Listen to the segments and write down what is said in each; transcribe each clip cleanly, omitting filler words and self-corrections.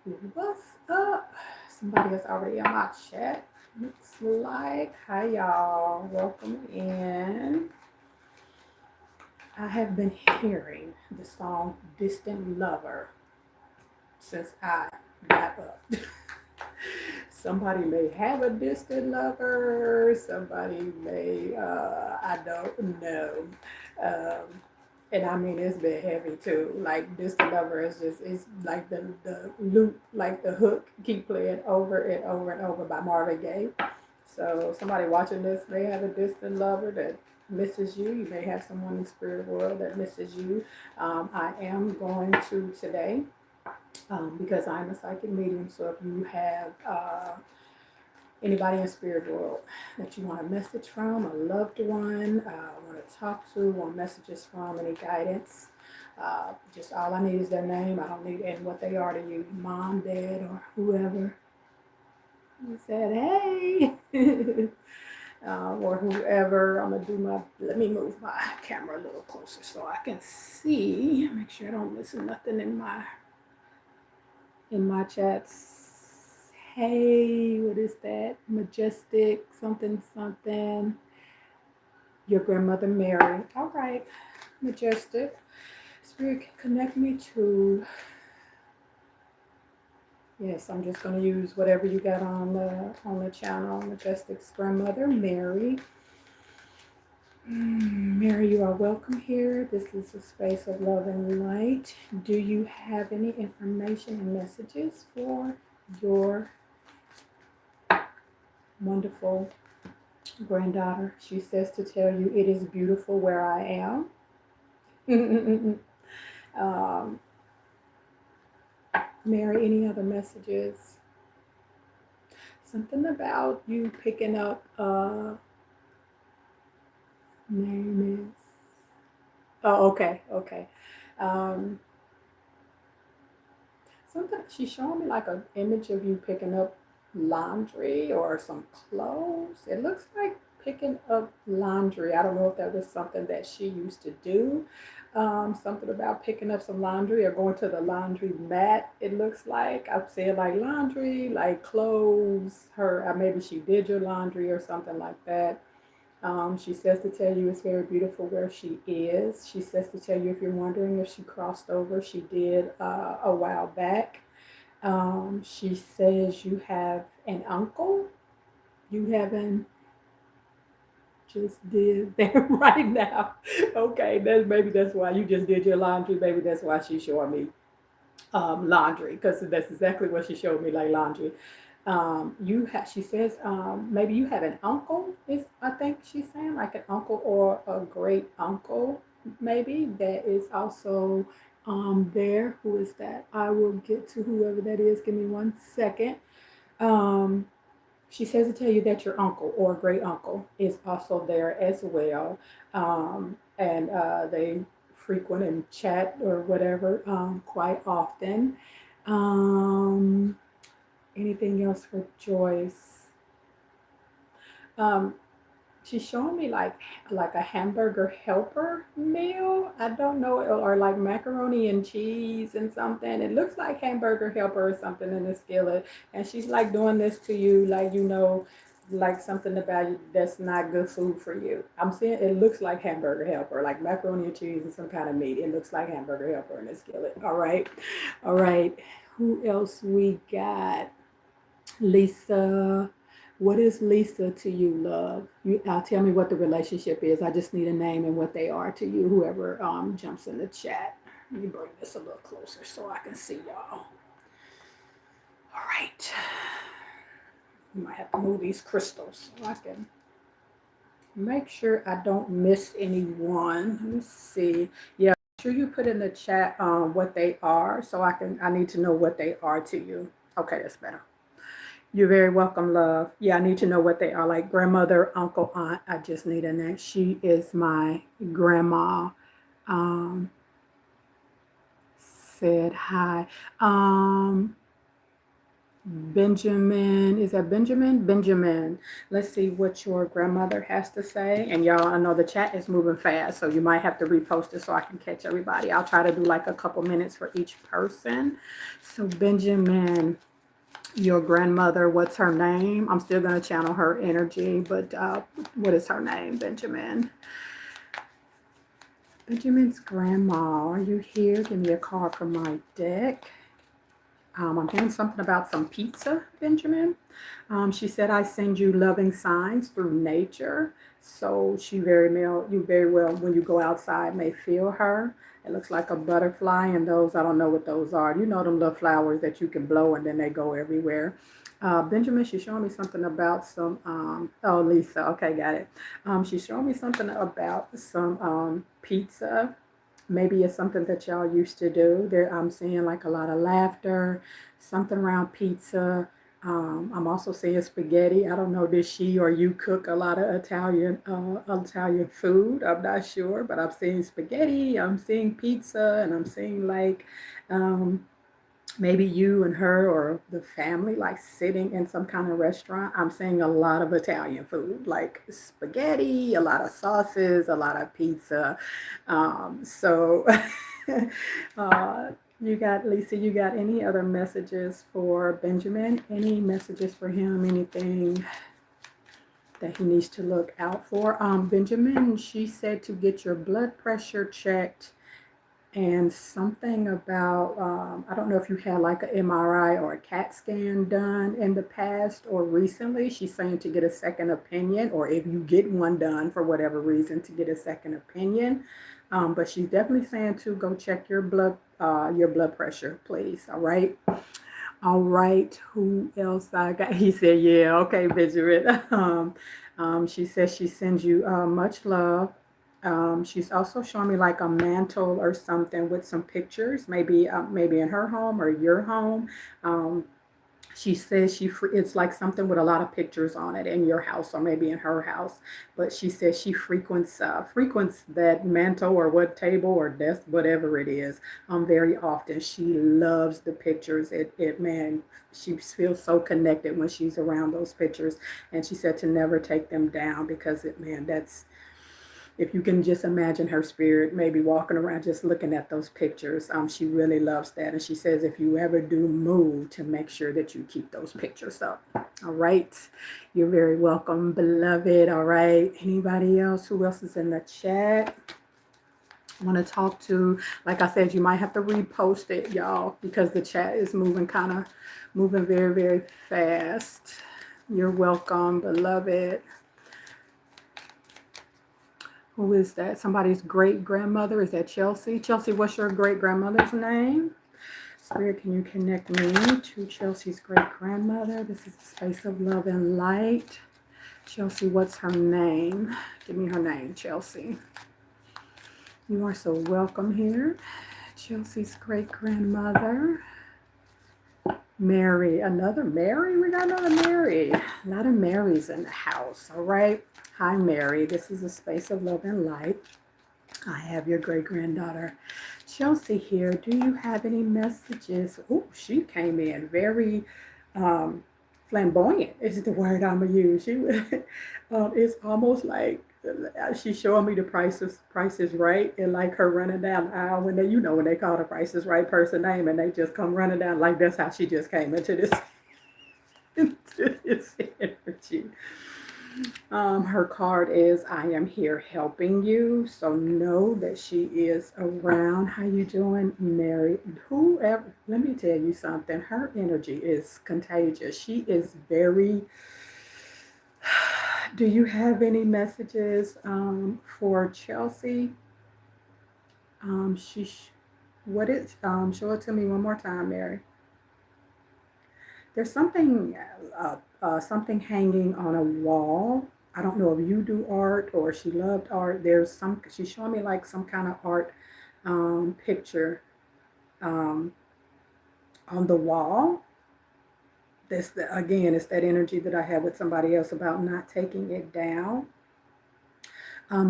What's up? Somebody is already in my chat. Looks like. Hi, y'all. Welcome in. I have been hearing the song Distant Lover since I got up. Somebody may have a distant lover. Somebody may, I don't know. Um, and I mean, it's been heavy too. Like distant lover is just, it's like the loop, like the hook keep playing over and over and over by Marvin Gaye. So somebody watching this may have a distant lover that misses you. You may have someone in the spirit world that misses you. I am going to today because I'm a psychic medium. So if you have anybody in spirit world that you want a message from, a loved one, want to talk to, want messages from, any guidance, just all I need is their name. I don't need and what they are to you, mom, dad, or whoever. You said, hey. Or whoever. I'm gonna do my. Let me move my camera a little closer so I can see. Make sure I don't miss nothing in my chats. Hey, what is that? Majestic something something. Your grandmother Mary. All right, Majestic. Spirit connect me to. Yes, I'm just gonna use whatever you got on the channel. Majestic's grandmother Mary. Mary, you are welcome here. This is a space of love and light. Do you have any information and messages for your wonderful granddaughter? She says to tell you it is beautiful where I am. um, Mary, any other messages? Something about you picking up name is. Oh, okay, okay. Um, Something she's showing me like an image of you picking up laundry or some clothes. It looks like picking up laundry. I don't know if that was something that she used to do. Something about picking up some laundry or going to the laundry mat. It looks like I'm saying like laundry, like clothes. Her maybe she did your laundry or something like that. She says to tell you it's very beautiful where she is. She says to tell you if you're wondering if she crossed over, she did a while back. She says you have an uncle. You haven't just did that right now. Okay, maybe that's why you just did your laundry. Maybe that's why she's showing me laundry because that's exactly what she showed me, like laundry. You have, she says, maybe you have an uncle, is I think she's saying, like an uncle or a great uncle, maybe that is also there. Who is that? I will get to whoever that is. Give me 1 second. Um, she says to tell you that your uncle or great uncle is also there as well. And they frequent and chat or whatever quite often. Um, Anything else for Joyce? Um, she's showing me like a hamburger helper meal. I don't know, or like macaroni and cheese and something. It looks like hamburger helper or something in the skillet. And she's like doing this to you, like like something about you that's not good food for you. I'm saying it looks like hamburger helper, like macaroni and cheese and some kind of meat. It looks like hamburger helper in the skillet. All right, all right. Who else we got? Lisa, what is Lisa to you, love? Tell me what the relationship is. I just need a name and what they are to you, whoever jumps in the chat. Let me bring this a little closer so I can see y'all. All right. You might have to move these crystals so I can make sure I don't miss anyone. Let me see. Yeah, make sure you put in the chat what they are so I need to know what they are to you. Okay, that's better. You're very welcome, love. Yeah, I need to know what they are, like grandmother, uncle, aunt. I just need a name. She is my grandma. Um, said hi. Um, Benjamin, is that Benjamin? Benjamin. Let's see what your grandmother has to say. And y'all, I know the chat is moving fast, so you might have to repost it so I can catch everybody. I'll try to do like a couple minutes for each person. So Benjamin, your grandmother, what's her name? I'm still going to channel her energy, but what is her name, Benjamin? Benjamin's grandma, are you here? Give me a card from my deck. I'm hearing something about some pizza, Benjamin. She said, I send you loving signs through nature. So you very well, when you go outside, may feel her. It looks like a butterfly, and those, I don't know what those are. You know them little flowers that you can blow and then they go everywhere. Benjamin, she's showing me something about some, oh, Lisa, okay, got it. She's showing me something about some pizza. Maybe it's something that y'all used to do. There, I'm seeing like a lot of laughter, something around pizza. I'm also seeing spaghetti. I don't know, did she or you cook a lot of Italian food? I'm not sure, but I'm seeing spaghetti, I'm seeing pizza, and I'm seeing like um, maybe you and her or the family like sitting in some kind of restaurant. I'm seeing a lot of Italian food, like spaghetti, a lot of sauces, a lot of pizza. So uh, you got, Lisa, you got any other messages for Benjamin? Any messages for him? Anything that he needs to look out for? Benjamin, she said to get your blood pressure checked and something about, I don't know if you had like an MRI or a CAT scan done in the past or recently. She's saying to get a second opinion, or if you get one done for whatever reason, to get a second opinion. But she's definitely saying to go check your blood pressure, please. All right. All right. Who else I got? He said, yeah. Okay, Benjamin. She says she sends you much love. She's also showing me like a mantle or something with some pictures, maybe in her home or your home. Um, she says it's like something with a lot of pictures on it in your house or maybe in her house. But she says she frequents that mantle or what table or desk, whatever it is, very often. She loves the pictures. It man, she feels so connected when she's around those pictures. And she said to never take them down because that's, if you can just imagine her spirit maybe walking around just looking at those pictures. She really loves that. And she says if you ever do move, to make sure that you keep those pictures up. All right. You're very welcome, beloved. All right. Anybody else? Who else is in the chat? I want to talk to, like I said, you might have to repost it, y'all, because the chat is moving very, very fast. You're welcome, beloved. Who is that? Somebody's great grandmother? Is that Chelsea? Chelsea, what's your great grandmother's name? Spirit, can you connect me to Chelsea's great grandmother? This is a space of love and light. Chelsea, what's her name? Give me her name, Chelsea. You are so welcome here. Chelsea's great grandmother. Mary, another Mary? We got another Mary. A lot of Marys in the house, all right? Hi, Mary. This is a space of love and light. I have your great-granddaughter, Chelsea here. Do you have any messages? Oh, she came in very flamboyant is the word I'm going to use. It's almost like she's showing me the prices right, and like her running down the aisle when when they call the prices right person name and they just come running down, like that's how she just came into this into this energy. Her card is I am here helping you. So know that she is around. How you doing, Mary? Whoever, let me tell you something. Her energy is contagious. She is very. Do you have any messages for Chelsea? Show it to me one more time, Mary. There's something hanging on a wall. I don't know if you do art or she loved art. She's showing me like some kind of art picture um, on the wall. Again, it's that energy that I had with somebody else about not taking it down.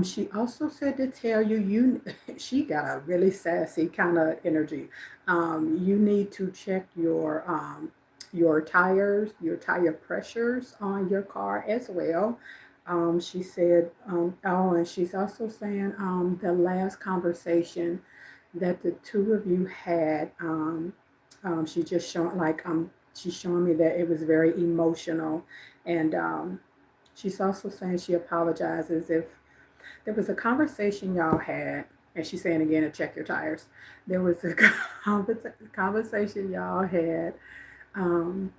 She also said to tell you, she got a really sassy kind of energy. You need to check your your tires, your tire pressures on your car as well. She said, oh, and she's also saying the last conversation that the two of you had, she just showing she's showing me that it was very emotional, and she's also saying she apologizes if there was a conversation y'all had, and she's saying again to check your tires. There was a conversation y'all had um,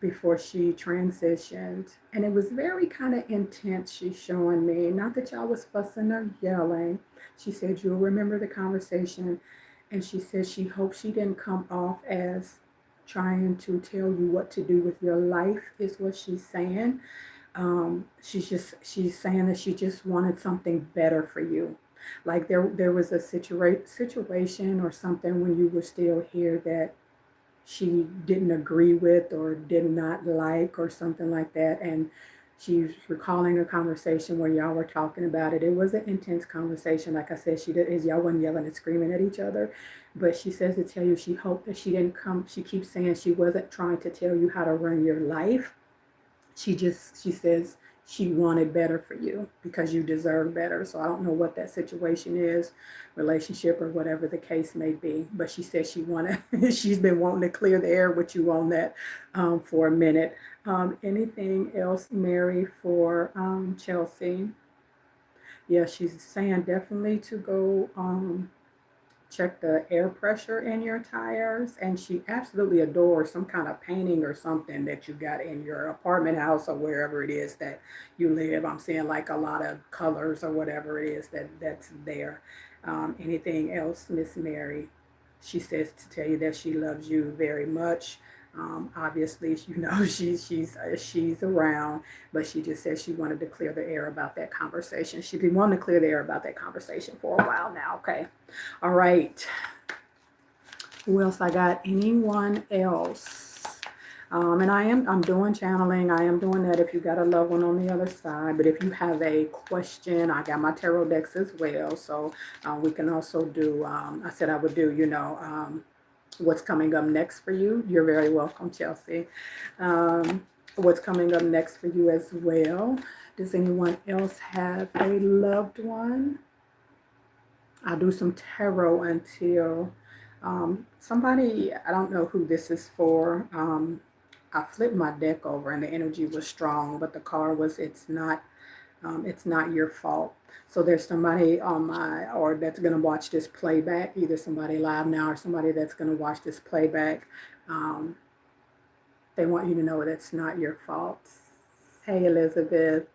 before she transitioned, and it was very kind of intense. She's showing me, not that y'all was fussing or yelling. She said you'll remember the conversation, and she said she hopes she didn't come off as trying to tell you what to do with your life, is what she's saying. She's saying that she just wanted something better for you. Like there was a situation or something when you were still here that she didn't agree with or did not like or something like that, and she's recalling a conversation where y'all were talking about it. It was an intense conversation. Like I said, y'all wasn't yelling and screaming at each other, but she says to tell you she hoped that she didn't come. She keeps saying she wasn't trying to tell you how to run your life. She says she wanted better for you because you deserve better. So I don't know what that situation is, relationship or whatever the case may be. But she said she wanted, she's been wanting to clear the air with you on that for a minute. Anything else, Mary, for Chelsea? Yeah, she's saying definitely to go check the air pressure in your tires, and she absolutely adores some kind of painting or something that you got in your apartment house or wherever it is that you live. I'm seeing like a lot of colors or whatever it is that's there. Anything else, Miss Mary? She says to tell you that she loves you very much. Obviously, you know she's around, but she just said she wanted to clear the air about that conversation. She's been wanting to clear the air about that conversation for a while now. Okay, all right. Who else I got? Anyone else? And I'm doing channeling. I am doing that if you got a loved one on the other side. But if you have a question, I got my tarot decks as well. So we can also do. I said I would do. What's coming up next for you. You're very welcome, Chelsea. What's coming up next for you as well. Does anyone else have a loved one? I'll do some tarot until somebody, I don't know who this is for. I flipped my deck over and the energy was strong, but the card was, it's not your fault. So there's somebody on or that's going to watch this playback, either somebody live now or somebody that's going to watch this playback. They want you to know that it's not your fault. Hey, Elizabeth.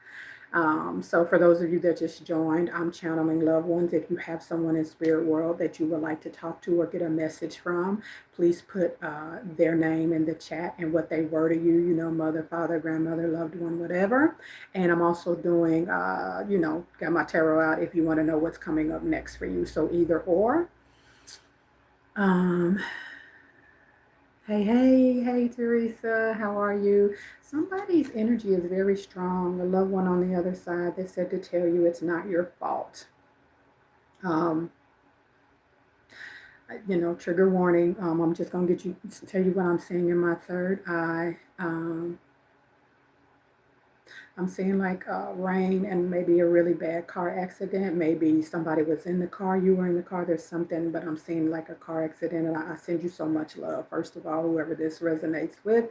So for those of you that just joined, I'm channeling loved ones. If you have someone in spirit world that you would like to talk to or get a message from, please put their name in the chat and what they were to you, mother, father, grandmother, loved one, whatever. And I'm also doing, got my tarot out if you want to know what's coming up next for you. So either or. Hey, Teresa, how are you? Somebody's energy is very strong. A loved one on the other side, they said to tell you it's not your fault. Trigger warning. I'm just going to tell you what I'm seeing in my third eye. I'm seeing like rain and maybe a really bad car accident. Maybe somebody was in the car, you were in the car, there's something, but I'm seeing like a car accident, and I send you so much love, first of all, whoever this resonates with.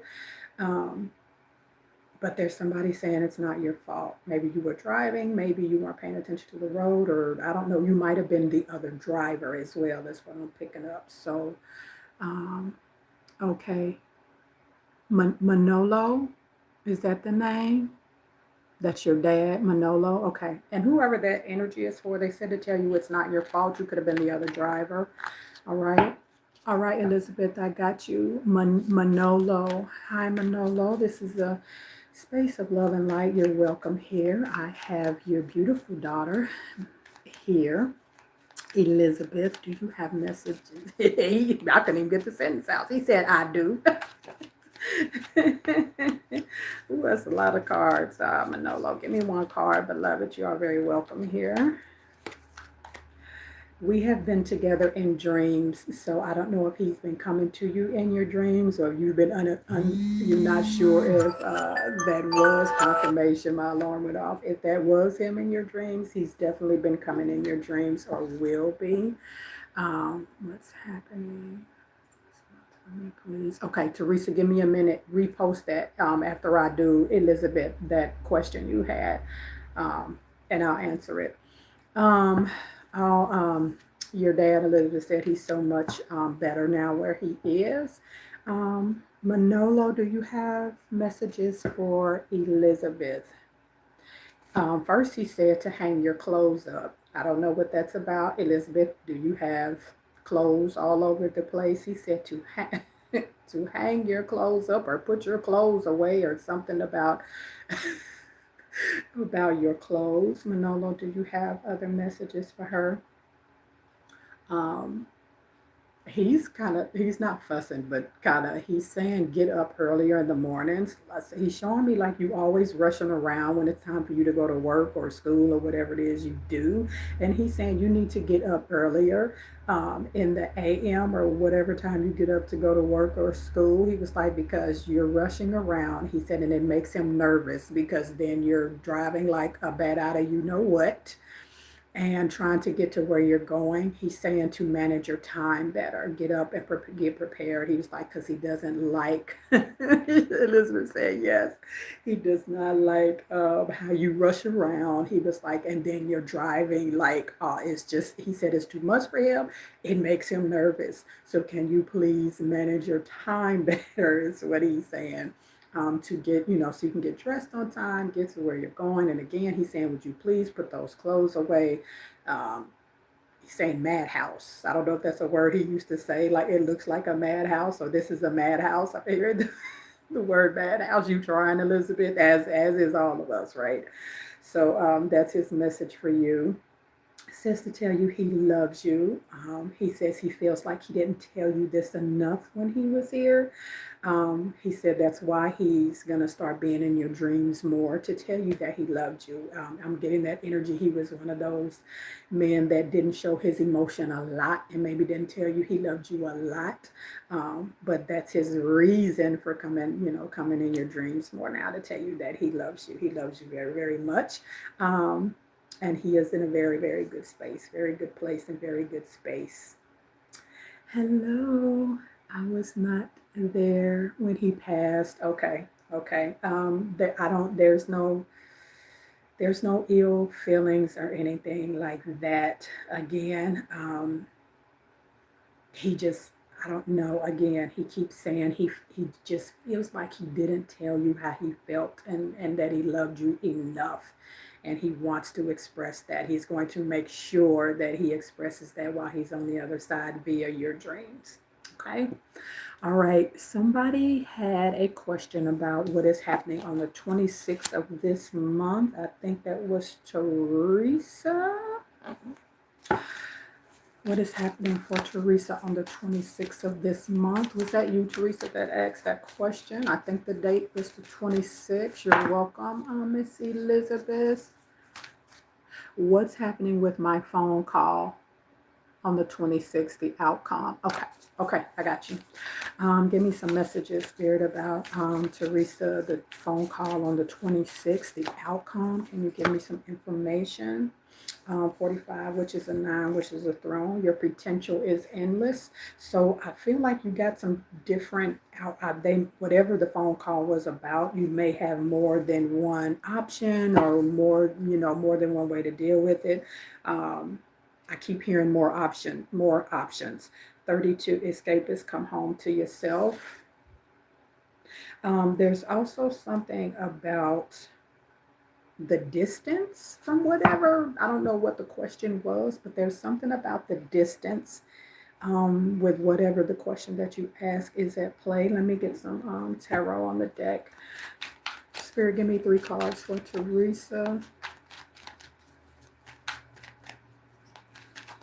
But there's somebody saying it's not your fault. Maybe you were driving, maybe you weren't paying attention to the road, or I don't know, you might have been the other driver as well. That's what I'm picking up. So, okay. Manolo, is that the name? That's your dad, Manolo? Okay. And whoever that energy is for, they said to tell you it's not your fault. You could have been the other driver. All right. All right, Elizabeth, I got you. Manolo. Hi, Manolo. This is a space of love and light. You're welcome here. I have your beautiful daughter here. Elizabeth, do you have messages? I couldn't even get the sentence out. He said, I do. Ooh, that's a lot of cards. Manolo, give me one card, beloved. You are very welcome here. We have been together in dreams, so I don't know if he's been coming to you in your dreams, or you've been you're not sure if that was confirmation. My alarm went off. If that was him in your dreams, he's definitely been coming in your dreams or will be. What's happening? Me, please. Okay, Teresa, give me a minute. Repost that after I do Elizabeth that question you had, um, and I'll answer it. Um, I'll, your dad, Elizabeth, said he's so much better now where he is. Manolo, do you have messages for Elizabeth? First, he said to hang your clothes up. I don't know what that's about. Elizabeth, do you have clothes all over the place? He said to to hang your clothes up or put your clothes away or something about about your clothes. Manolo, do you have other messages for her? Um, he's not fussing, but he's saying get up earlier in the mornings. He's showing me like you always rushing around when it's time for you to go to work or school or whatever it is you do, and he's saying you need to get up earlier, in the AM or whatever time you get up to go to work or school. He was like, because you're rushing around, he said, and it makes him nervous because then you're driving like a bat out of you know what, and trying to get to where you're going. He's saying to manage your time better, get up and get prepared. He was like, because he doesn't like, Elizabeth said yes, he does not like how you rush around. He was like, and then you're driving like, it's just, he said it's too much for him. It makes him nervous. So can you please manage your time better, is what he's saying. To get, so you can get dressed on time, get to where you're going. And again, he's saying, would you please put those clothes away? Um, he's saying madhouse. I don't know if that's a word he used to say, like it looks like a madhouse or this is a madhouse. I figured the word madhouse. You trying, Elizabeth, as is all of us, right? So that's his message for you. Says to tell you he loves you. He says he feels like he didn't tell you this enough when he was here. He said that's why he's going to start being in your dreams more, to tell you that he loved you. I'm getting that energy. He was one of those men that didn't show his emotion a lot and maybe didn't tell you he loved you a lot. But that's his reason for coming in your dreams more now, to tell you that he loves you. He loves you very, very much. And he is in a very, very good space, very good place, and very good space. Hello, I was not there when he passed. Okay, okay. I don't. There's no ill feelings or anything like that. Again, he just, I don't know. Again, he keeps saying he just feels like he didn't tell you how he felt, and that he loved you enough, and he wants to express that. He's going to make sure that he expresses that while he's on the other side via your dreams. Okay. All right. Somebody had a question about what is happening on the 26th of this month. I think that was Teresa. What is happening for Teresa on the 26th of this month? Was that you, Teresa, that asked that question? I think the date was the 26th. You're welcome, Miss Elizabeth. What's happening with my phone call on the 26th, the outcome? Okay, I got you. Give me some messages, Spirit, about Teresa, the phone call on the 26th, the outcome. Can you give me some information? 45, which is a 9, which is a throne. Your potential is endless. So I feel like you got some different, whatever the phone call was about, you may have more than one option, or more than one way to deal with it. I keep hearing more options. 32, escapists, come home to yourself. There's also something about the distance from whatever. I don't know what the question was, but there's something about the distance with whatever the question that you ask is at play. Let me get some tarot on the deck. Spirit, give me 3 cards for Teresa.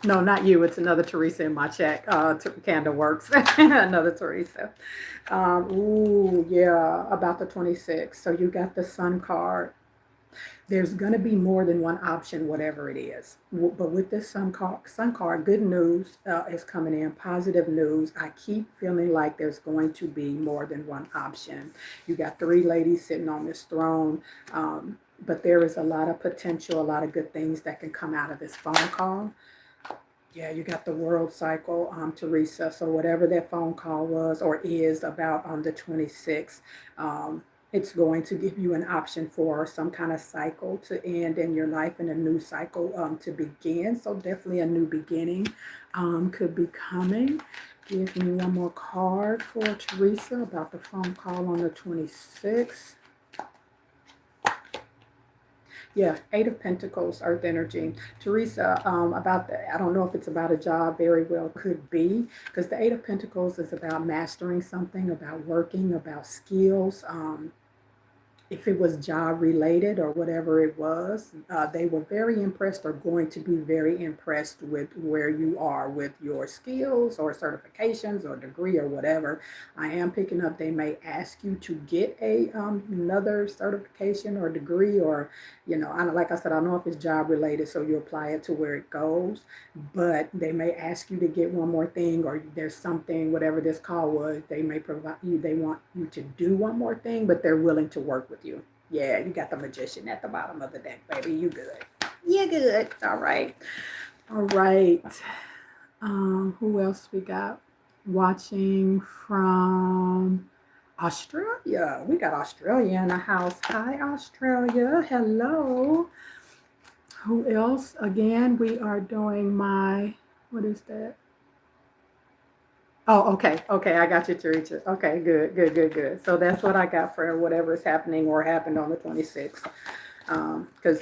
No, not you. It's another Teresa in my check. Candle works. Another Teresa. Yeah, about the 26th. So you got the Sun card. There's going to be more than one option, whatever it is. But with this sun card, good news is coming in, positive news. I keep feeling like there's going to be more than one option. You got three ladies sitting on this throne, but there is a lot of potential, a lot of good things that can come out of this phone call. Yeah, you got the world cycle, Teresa. So whatever that phone call was or is about on the 26th, it's going to give you an option for some kind of cycle to end in your life and a new cycle to begin. So definitely a new beginning could be coming. Give me one more card for Teresa about the phone call on the 26th. Yeah, Eight of Pentacles, Earth energy. Teresa, about the, I don't know if it's about a job, very well could be, because the Eight of Pentacles is about mastering something, about working, about skills. If it was job related or whatever it was, they were very impressed or going to be very impressed with where you are with your skills or certifications or degree or whatever. I am picking up they may ask you to get a another certification or degree, or like I said, I don't know if it's job related, so you apply it to where it goes, but they may ask you to get one more thing, or there's something, whatever this call was, they may provide you, they want you to do one more thing, but they're willing to work with you. Yeah, you got the Magician at the bottom of the deck, baby. You good. You good. All right. All right. Who else we got watching from Australia? We got Australia in the house. Hi, Australia. Hello. Who else? Again, we are doing what is that? Oh, okay. Okay, I got you, Teresa. Okay, good, good, good, good. So that's what I got for whatever is happening or happened on the 26th. Because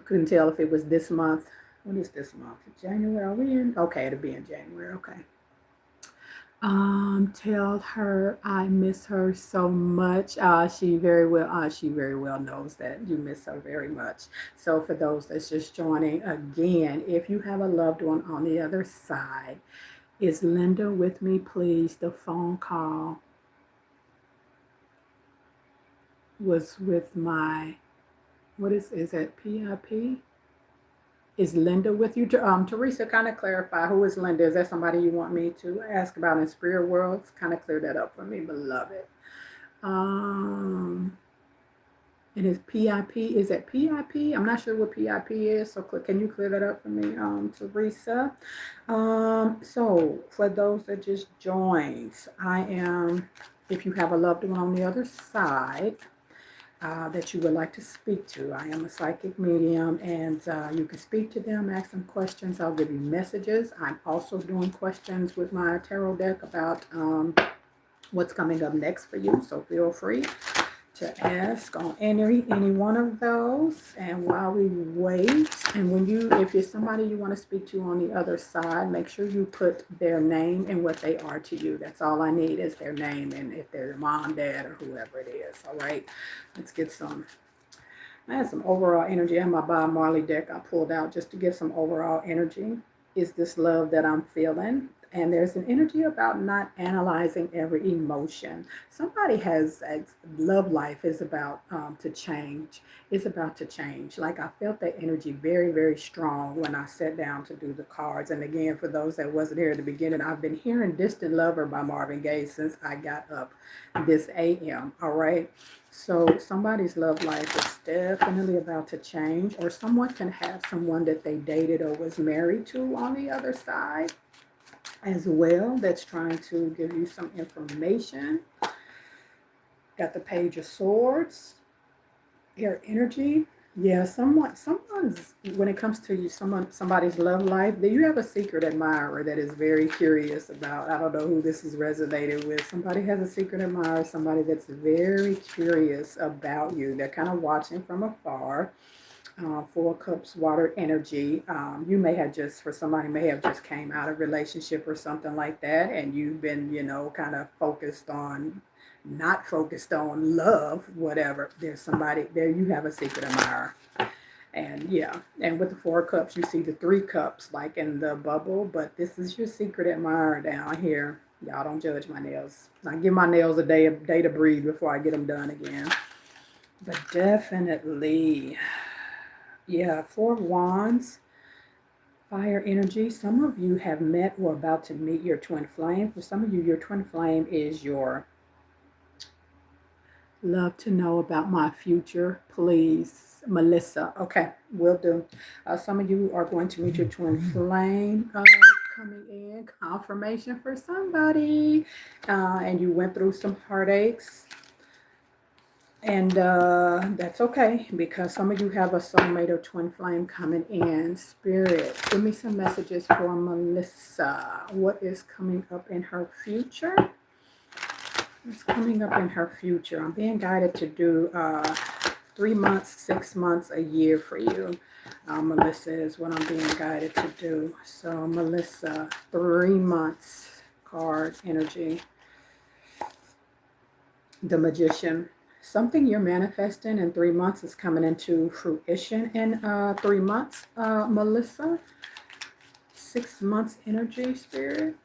couldn't tell if it was this month. What is this month? January? Are we in? Okay, it'll be in January. Okay. Tell her I miss her so much. She very well knows that you miss her very much. So for those that's just joining, again, if you have a loved one on the other side, is Linda with me, please? The phone call was with my, what is it, PIP? Is Linda with you? Teresa, kind of clarify, who is Linda? Is that somebody you want me to ask about in spirit worlds? Kind of clear that up for me, beloved. It is PIP. Is it PIP? I'm not sure what PIP is, so can you clear that up for me, Teresa? So for those that just joined, if you have a loved one on the other side, that you would like to speak to. I am a psychic medium, and you can speak to them, ask them questions. I'll give you messages. I'm also doing questions with my tarot deck about what's coming up next for you, so feel free to ask on any one of those. And while we wait, and if it's somebody you want to speak to on the other side, make sure you put their name and what they are to you. That's all I need is their name, and if they're mom, dad, or whoever it is. All right, let's get some. I had some overall energy. I have my Bob Marley deck I pulled out just to get some overall energy. Is this love that I'm feeling? And there's an energy about not analyzing every emotion. Somebody has love life is about to change. It's about to change. Like I felt that energy very, very strong when I sat down to do the cards. And again, for those that wasn't here at the beginning, I've been hearing Distant Lover by Marvin Gaye since I got up this AM. All right. So somebody's love life is definitely about to change, or someone can have someone that they dated or was married to on the other side as well that's trying to give you some information. Got the Page of Swords, air energy. Yeah, someone's when it comes to you, somebody's love life, you have a secret admirer that is very curious about. I don't know who this is resonated with. Somebody has a secret admirer, somebody that's very curious about you. They're kind of watching from afar. Four Cups, water energy. You may have for somebody may have just came out of relationship or something like that, and you've been, kind of not focused on love, whatever. There's somebody there, you have a secret admirer. And yeah, and with the Four Cups, you see the Three Cups like in the bubble, but this is your secret admirer down here. Y'all don't judge my nails. I give my nails a day to breathe before I get them done again. But definitely, yeah, Four of Wands, fire energy. Some of you have met or about to meet your twin flame. For some of you, your twin flame is your love to know about my future, please. Melissa. Okay, will do. Some of you are going to meet your twin flame coming in. Confirmation for somebody. And you went through some heartaches. And that's okay because some of you have a soulmate or twin flame coming in. Spirit, give me some messages for Melissa. What is coming up in her future? What's coming up in her future? I'm being guided to do 3 months, 6 months, a year for you. Melissa is what I'm being guided to do. So Melissa, 3 months, card energy. The Magician. Something you're manifesting in 3 months is coming into fruition in 3 months, Melissa. 6 months energy, Spirit.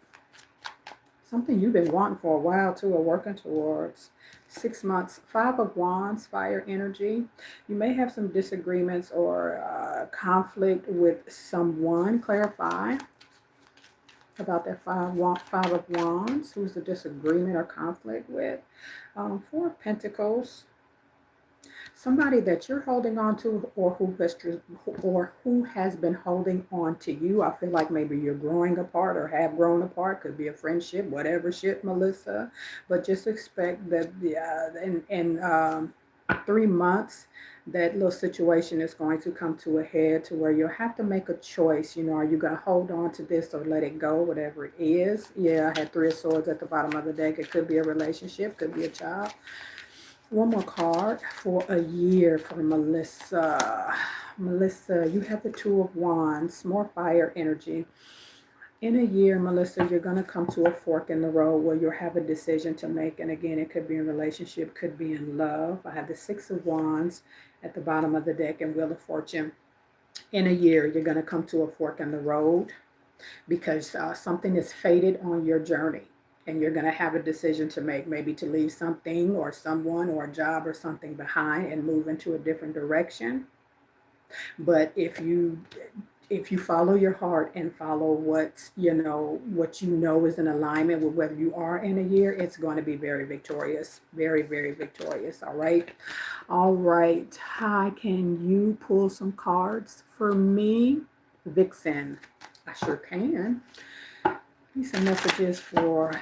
Something you've been wanting for a while too, or working towards. 6 months. 5 of Wands, fire energy. You may have some disagreements or conflict with someone. Clarify about that five of Wands. Who's the disagreement or conflict with? 4 of Pentacles. Somebody that you're holding on to, or who has been holding on to you. I feel like maybe you're growing apart or have grown apart. Could be a friendship, whatever shit, Melissa. But just expect that in 3 months, that little situation is going to come to a head to where you'll have to make a choice. You know, are you going to hold on to this or let it go, whatever it is? Yeah, I had 3 of Swords at the bottom of the deck. It could be a relationship, could be a child. One more card for a year for Melissa. Melissa, you have the 2 of Wands, more fire energy. In a year, Melissa, you're going to come to a fork in the road where you'll have a decision to make. And again, it could be in relationship, could be in love. I have the 6 of Wands at the bottom of the deck and Wheel of Fortune. In a year, you're going to come to a fork in the road because something is fated on your journey. And you're going to have a decision to make, maybe to leave something or someone or a job or something behind and move into a different direction. But if you follow your heart and follow what you know is in alignment with whether you are in a year, it's going to be very victorious, very, very victorious. All right. Hi, can you pull some cards for me, Vixen? I sure can. Give me some messages for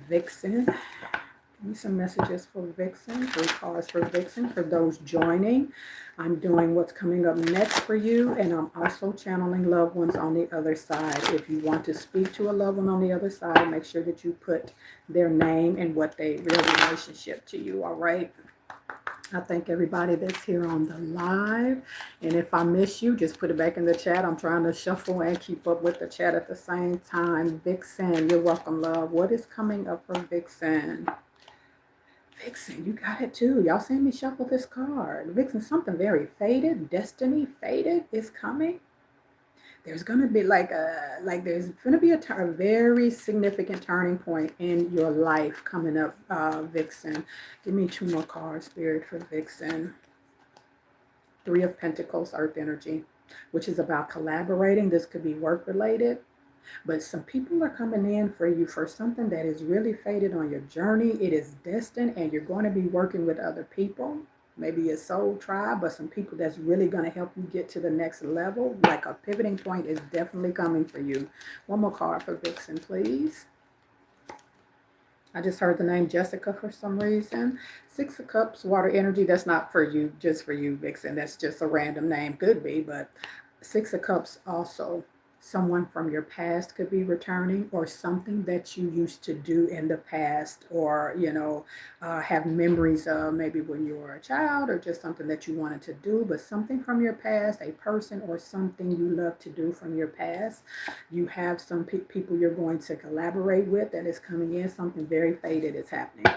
Vixen. Give me some messages for Vixen. 3 cards for Vixen. For those joining, I'm doing what's coming up next for you, and I'm also channeling loved ones on the other side. If you want to speak to a loved one on the other side, make sure that you put their name and what their relationship to you. All right. I thank everybody that's here on the live. And if I miss you, just put it back in the chat. I'm trying to shuffle and keep up with the chat at the same time. Vixen, you're welcome, love. What is coming up for Vixen? Vixen, you got it too. Y'all seen me shuffle this card. Vixen, something very fated. Destiny fated is coming. There's going to be there's going to be a very significant turning point in your life coming up, Vixen. Give me 2 more cards, Spirit, for Vixen. 3 of Pentacles, Earth energy, which is about collaborating. This could be work related, but some people are coming in for you for something that is really fated on your journey. It is destined, and you're going to be working with other people. Maybe a soul tribe, but some people that's really going to help you get to the next level. Like a pivoting point is definitely coming for you. 1 more card for Vixen, please. I just heard the name Jessica for some reason. 6 of Cups, water energy. That's not for you, just for you, Vixen. That's just a random name. Could be, but 6 of Cups also. Someone from your past could be returning, or something that you used to do in the past, or have memories of maybe when you were a child, or just something that you wanted to do, but something from your past, a person or something you love to do from your past. You have some people you're going to collaborate with that is coming in. Something very fated is happening,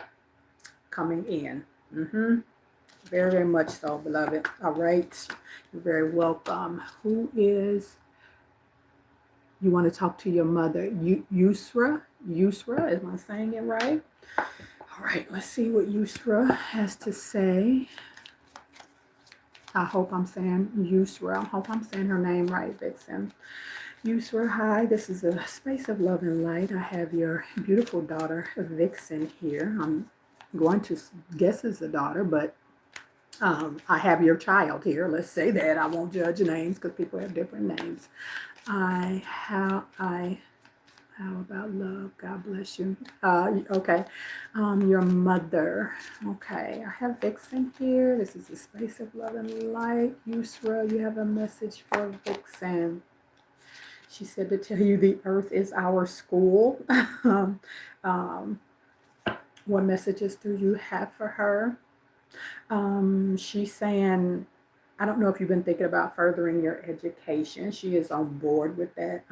coming in. Very, very much so, beloved. All right, you're very welcome. Who is you want to talk to your mother? Yusra? Yusra, am I saying it right? All right, let's see what Yusra has to say. I hope I'm saying Yusra. I hope I'm saying her name right, Vixen. Yusra, hi. This is a space of love and light. I have your beautiful daughter, Vixen, here. I'm going to guess it's a daughter, but I have your child here. Let's say that. I won't judge names because people have different names. How about love? God bless you. Okay. Your mother. Okay. I have Vixen here. This is a space of love and light. Yusra, you have a message for Vixen. She said to tell you the earth is our school. um, what messages do you have for her? She's saying, I don't know if you've been thinking about furthering your education. She is on board with that,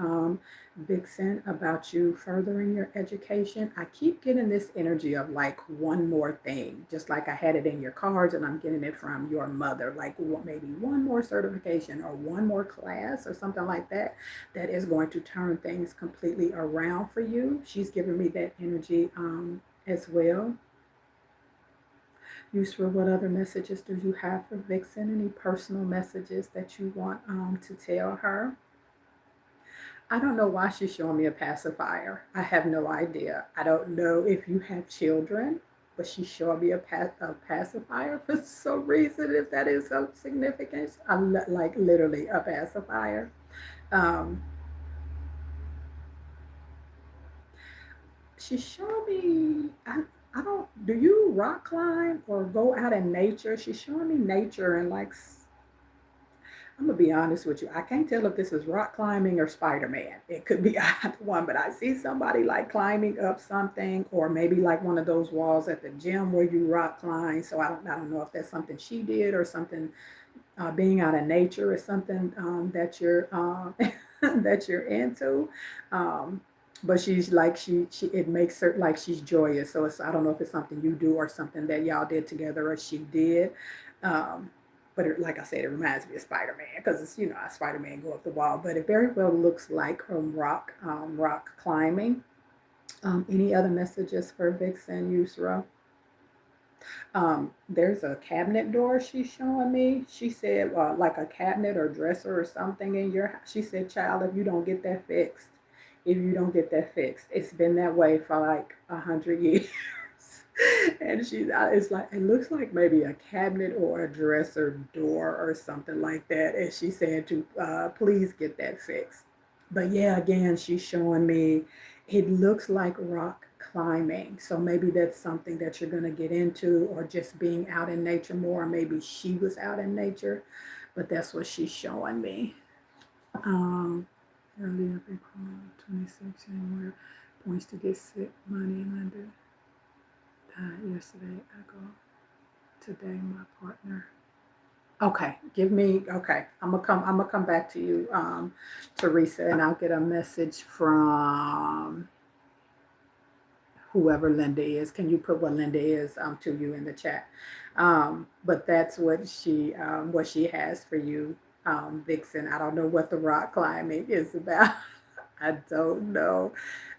Vixen, about you furthering your education. I keep getting this energy of like one more thing, just like I had it in your cards, and I'm getting it from your mother, like maybe one more certification or one more class or something like that, that is going to turn things completely around for you. She's giving me that energy as well. Yusra, what other messages do you have for Vixen? Any personal messages that you want to tell her? I don't know why she's showing me a pacifier. I have no idea. I don't know if you have children, but she's showing me a pacifier for some reason, if that is of significance. I'm like literally a pacifier. Um, she's showing me, I don't, do you rock climb or go out in nature? She's showing me nature and like I'm gonna be honest with you. I can't tell if this is rock climbing or Spider Man. It could be either one, but I see somebody like climbing up something, or maybe like one of those walls at the gym where you rock climb. So I don't know if that's something she did or something. Being out in nature is something that you're that you're into. Um, but she's like she it makes her like she's joyous. So it's I don't know if it's something you do or something that y'all did together or she did. Um, but like I said, it reminds me of Spider Man because it's Spider Man go up the wall. But it very well looks like rock climbing. Any other messages for Vixen Yusra? There's a cabinet door she's showing me. She said, like a cabinet or dresser or something in your house. She said, child, if you don't get that fixed, it's been that way for like 100 years. And it's like, it looks like maybe a cabinet or a dresser door or something like that. And she said to please get that fixed. But yeah, again, she's showing me it looks like rock climbing. So maybe that's something that you're going to get into, or just being out in nature more. Or maybe she was out in nature, but that's what she's showing me. Um, Earlier, big 26 anywhere points to get sick, money, and Linda died yesterday. I go today, my partner. Okay, okay. I'm gonna come back to you, Teresa, and I'll get a message from whoever Linda is. Can you put what Linda is to you in the chat? But that's what she has for you, Vixen. I don't know what the rock climbing is about. I don't know.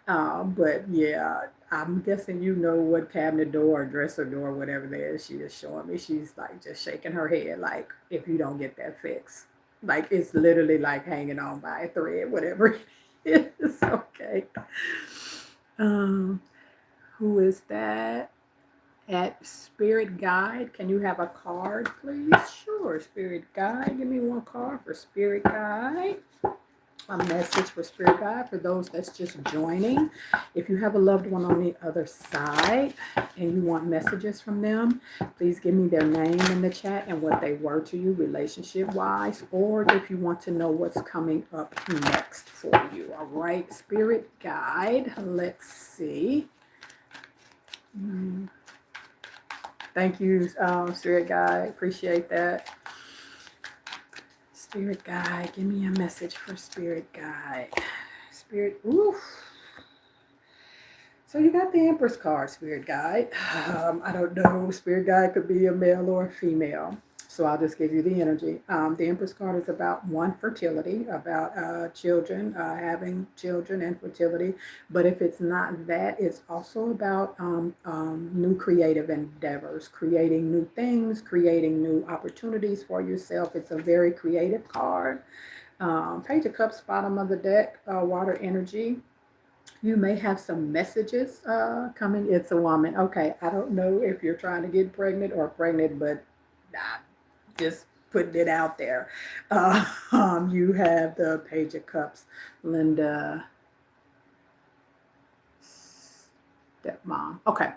But yeah, I'm guessing you know what cabinet door or dresser door, whatever it is, she is showing me. She's like just shaking her head, like if you don't get that fixed, like it's literally like hanging on by a thread, whatever it is. Okay. Um, who is that? At Spirit Guide, can you have a card, please? Sure, Spirit Guide. Give me one card for Spirit Guide. A message for Spirit Guide for those that's just joining. If you have a loved one on the other side and you want messages from them, please give me their name in the chat and what they were to you relationship wise, or if you want to know what's coming up next for you. All right, Spirit Guide. Let's see. Thank you, Spirit Guide. Appreciate that. Spirit Guide, give me a message for Spirit Guide. Spirit, oof. So you got the Empress card, Spirit Guide. I don't know. Spirit Guide could be a male or a female. So I'll just give you the energy. The Empress card is about one, fertility, about children, having children and fertility. But if it's not that, it's also about new creative endeavors, creating new things, creating new opportunities for yourself. It's a very creative card. Page of Cups, bottom of the deck, water energy. You may have some messages coming. It's a woman. Okay, I don't know if you're trying to get pregnant or pregnant, but nah, just putting it out there. You have the Page of Cups, Linda, stepmom. Okay.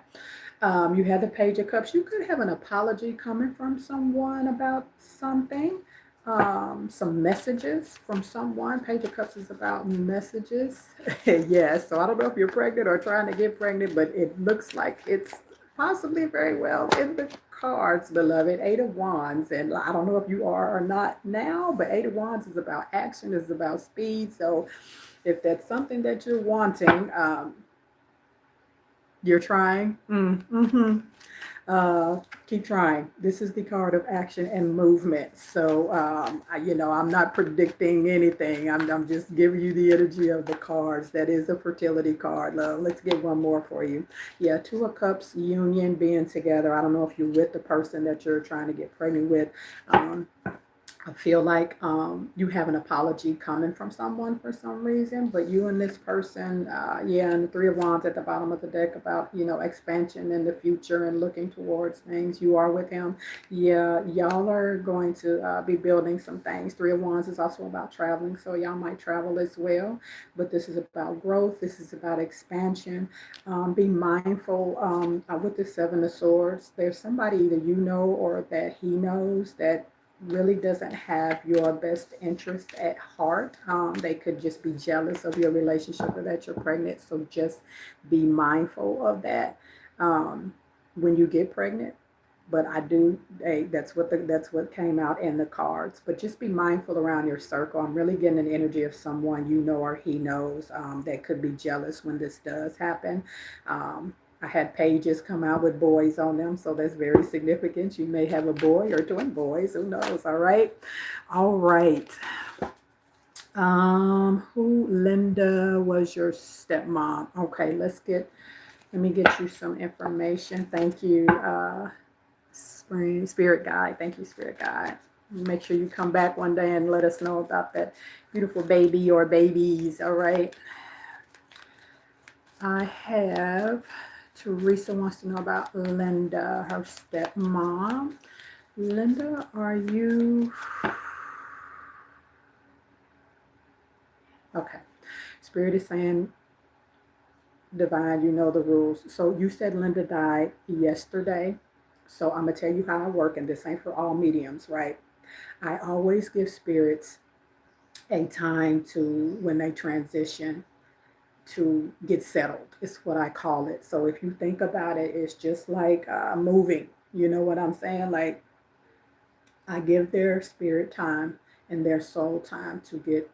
You have the Page of Cups. You could have an apology coming from someone about something. Some messages from someone. Page of Cups is about messages. Yes, so I don't know if you're pregnant or trying to get pregnant, but it looks like it's possibly very well in the cards, beloved. Eight of Wands, and I don't know if you are or not now, but Eight of Wands is about action, is about speed. So if that's something that you're wanting, you're trying. Uh, Keep trying. This is the card of action and movement. So, I'm not predicting anything. I'm just giving you the energy of the cards. That is a fertility card, love. Let's get one more for you. Yeah, Two of Cups, union, being together. I don't know if you're with the person that you're trying to get pregnant with. I feel like you have an apology coming from someone for some reason, but you and this person, and the Three of Wands at the bottom of the deck about, expansion in the future and looking towards things. You are with him. Yeah, y'all are going to be building some things. Three of Wands is also about traveling, so y'all might travel as well, but this is about growth. This is about expansion. Be mindful with the Seven of Swords. There's somebody either you know or that he knows that really doesn't have your best interest at heart. They could just be jealous of your relationship or that you're pregnant. So just be mindful of that when you get pregnant. But that's what came out in the cards. But just be mindful around your circle. I'm really getting an energy of someone you know or he knows that could be jealous when this does happen. I had pages come out with boys on them, so that's very significant. You may have a boy or twin boys, who knows? All right. All right. Who, Linda, was your stepmom? Okay, let me get you some information. Thank you, Spirit Guide. Thank you, Spirit Guide. Make sure you come back one day and let us know about that beautiful baby or babies. All right. I have Teresa wants to know about Linda, her stepmom. Linda, are you... Okay. Spirit is saying, Divine, you know the rules. So you said Linda died yesterday. So I'm going to tell you how I work, and this ain't for all mediums, right? I always give spirits a time to, when they transition, to get settled. It's what I call it. So if you think about it, it's just like moving. You know what I'm saying? Like, I give their spirit time and their soul time to get,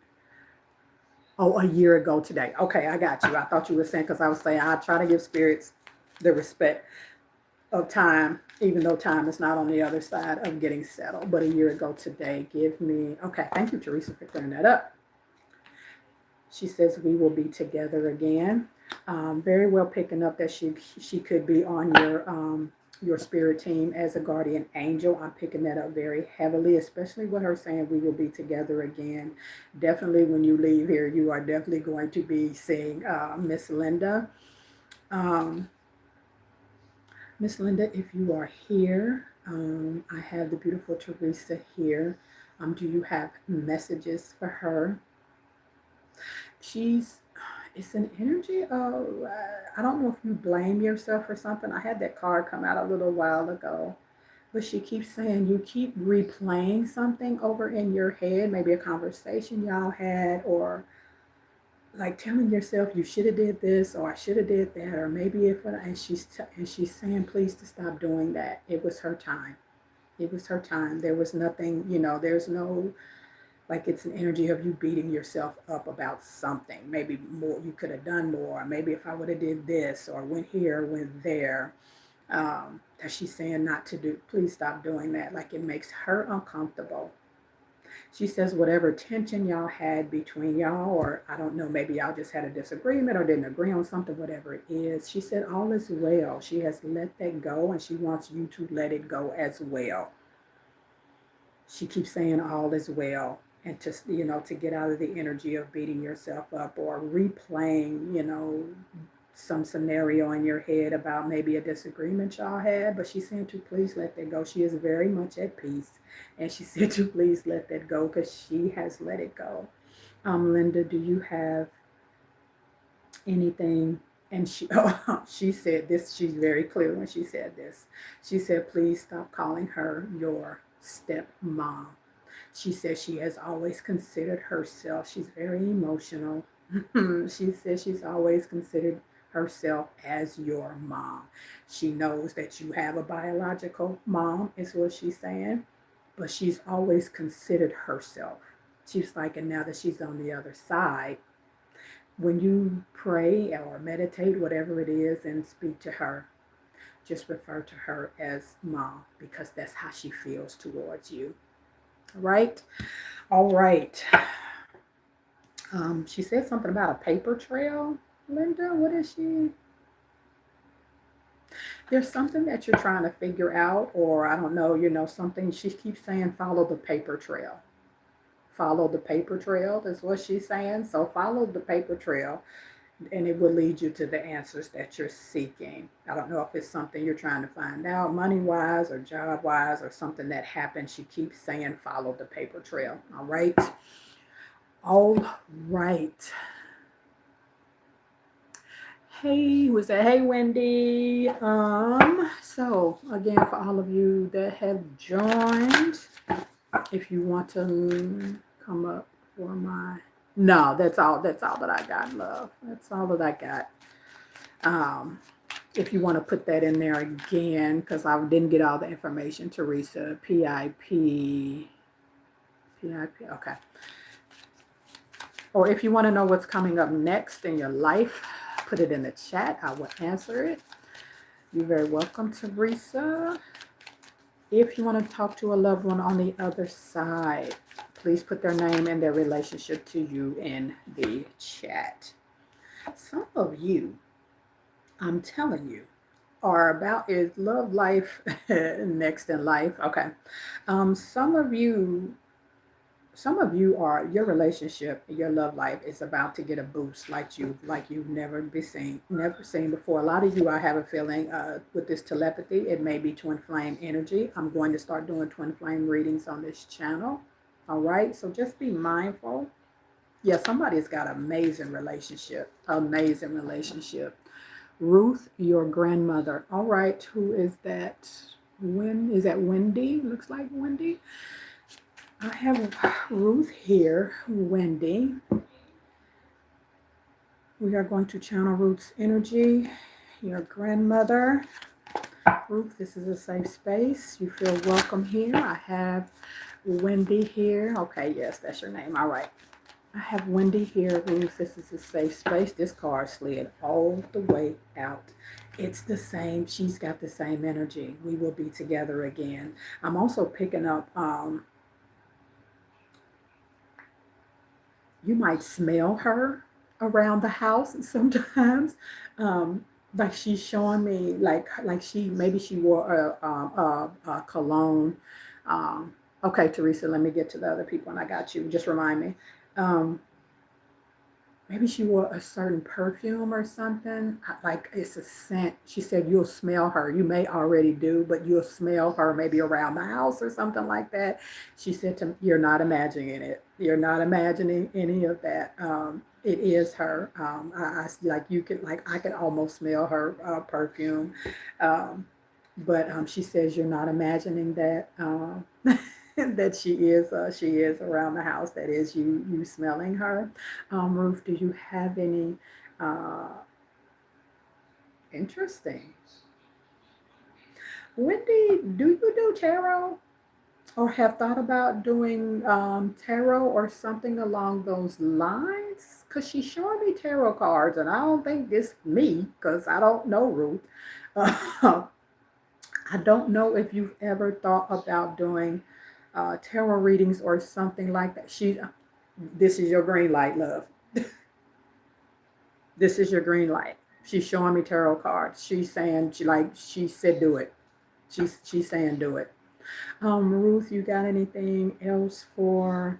a year ago today. Okay, I got you. I thought you were saying, because I was saying I try to give spirits the respect of time, even though time is not on the other side of getting settled. But a year ago today, give me, okay, thank you, Teresa, for clearing that up. She says we will be together again. Very well picking up that she could be on your spirit team as a guardian angel. I'm picking that up very heavily, especially with her saying we will be together again. Definitely when you leave here, you are definitely going to be seeing Miss Linda. Miss Linda, if you are here, I have the beautiful Teresa here. Do you have messages for her? It's an energy of, I don't know if you blame yourself for something. I had that card come out a little while ago, but she keeps saying you keep replaying something over in your head, maybe a conversation y'all had, or like telling yourself you should have did this, or I should have did that, or maybe and she's saying please to stop doing that. It was her time. It was her time. There was nothing, there's no, like, it's an energy of you beating yourself up about something. Maybe more, you could have done more. Maybe if I would have did this or went here, went there. that she's saying not to do. Please stop doing that. Like it makes her uncomfortable. She says whatever tension y'all had between y'all, or I don't know, maybe y'all just had a disagreement or didn't agree on something, whatever it is. She said all is well. She has let that go and she wants you to let it go as well. She keeps saying all is well, and to to get out of the energy of beating yourself up or replaying some scenario in your head about maybe a disagreement y'all had. But she's saying to please let that go. She is very much at peace, and she said to please let that go because she has let it go. Linda, do you have anything? And she she said this. She's very clear when she said this. She said please stop calling her your stepmom. She says she has always considered herself, she's very emotional. She says she's always considered herself as your mom. She knows that you have a biological mom, is what she's saying, but she's always considered herself. She's like, and now that she's on the other side, when you pray or meditate, whatever it is, and speak to her, just refer to her as mom because that's how she feels towards you. Right? All right. She said something about a paper trail. Linda, what is she? There's something that you're trying to figure out, or I don't know, something. She keeps saying follow the paper trail. Follow the paper trail is what she's saying. So follow the paper trail and it will lead you to the answers that you're seeking. I don't know if it's something you're trying to find out money wise or job wise or something that happened. She keeps saying follow the paper trail. All right. All right. Hey, who's that? Hey, Wendy. So again, for all of you that have joined, if you want to come up for my, no, that's all that I got, love. That's all that I got. If you want to put that in there again, because I didn't get all the information, Teresa, PIP, okay. Or if you want to know what's coming up next in your life, put it in the chat. I will answer it. You're very welcome, Teresa. If you want to talk to a loved one on the other side, please put their name and their relationship to you in the chat. Some of you, I'm telling you, are about is love life next in life. Okay. Some of you are, your relationship, your love life is about to get a boost like you've never seen before. A lot of you, I have a feeling with this telepathy, it may be twin flame energy. I'm going to start doing twin flame readings on this channel. All right, so just be mindful. Yeah, somebody's got an amazing relationship. Amazing relationship. Ruth, your grandmother. All right, who is that? When is that? Wendy? Looks like Wendy. I have Ruth here, Wendy. We are going to channel Ruth's energy. Your grandmother. Ruth, this is a safe space. You feel welcome here. I have Wendy here. Okay, yes, that's your name. All right. I have Wendy here, Ruth. This is a safe space. This card slid all the way out. It's the same. She's got the same energy. We will be together again. I'm also picking up, you might smell her around the house sometimes. Like she's showing me, like maybe she wore a cologne. Okay, Teresa, let me get to the other people, and I got you. Just remind me. Um, Maybe she wore a certain perfume or something. Like it's a scent. She said you'll smell her. You may already do, but you'll smell her maybe around the house or something like that. She said to me, you're not imagining it. You're not imagining any of that. It is her. I like you can like I can almost smell her perfume. But she says you're not imagining that. That she is around the house. That is you smelling her. Ruth, do you have any interesting? Wendy, do you do tarot or have thought about doing tarot or something along those lines? Because she's showing me tarot cards, and I don't think it's me because I don't know Ruth. I don't know if you've ever thought about doing tarot readings or something like that. This is your green light, love. This is your green light. She's showing me tarot cards. She's saying she said do it. She's saying do it. Ruth, you got anything else for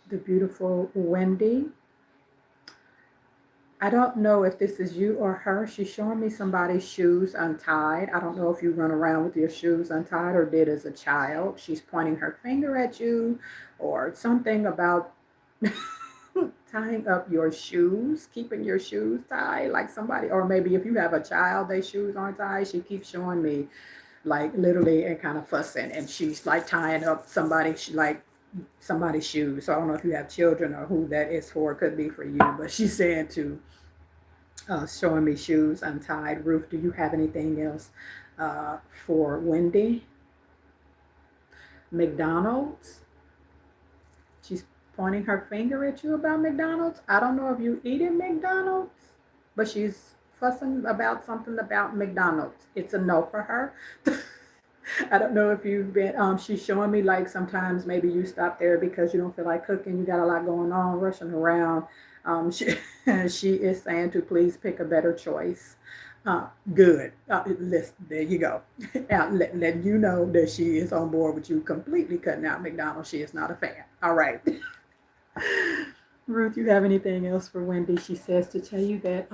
the beautiful Wendy? I don't know if this is you or her. She's showing me somebody's shoes untied. I don't know if you run around with your shoes untied or did as a child. She's pointing her finger at you or something about tying up your shoes, keeping your shoes tied, like somebody, or maybe if you have a child, their shoes aren't tied. She keeps showing me like literally and kind of fussing, and she's like tying up somebody's shoes. So I don't know if you have children or who that is for. It could be for you, but she's saying to showing me shoes untied. Ruth, do you have anything else for Wendy? McDonald's. She's pointing her finger at you about McDonald's. I don't know if you eat at McDonald's, but she's fussing about something about McDonald's. It's a no for her. I don't know if you've been, she's showing me like sometimes maybe you stop there because you don't feel like cooking, you got a lot going on, rushing around. She, she is saying to please pick a better choice. Good. Listen, there you go. Letting you know that she is on board with you completely cutting out McDonald's. She is not a fan. All right. Ruth, you have anything else for Wendy? She says to tell you that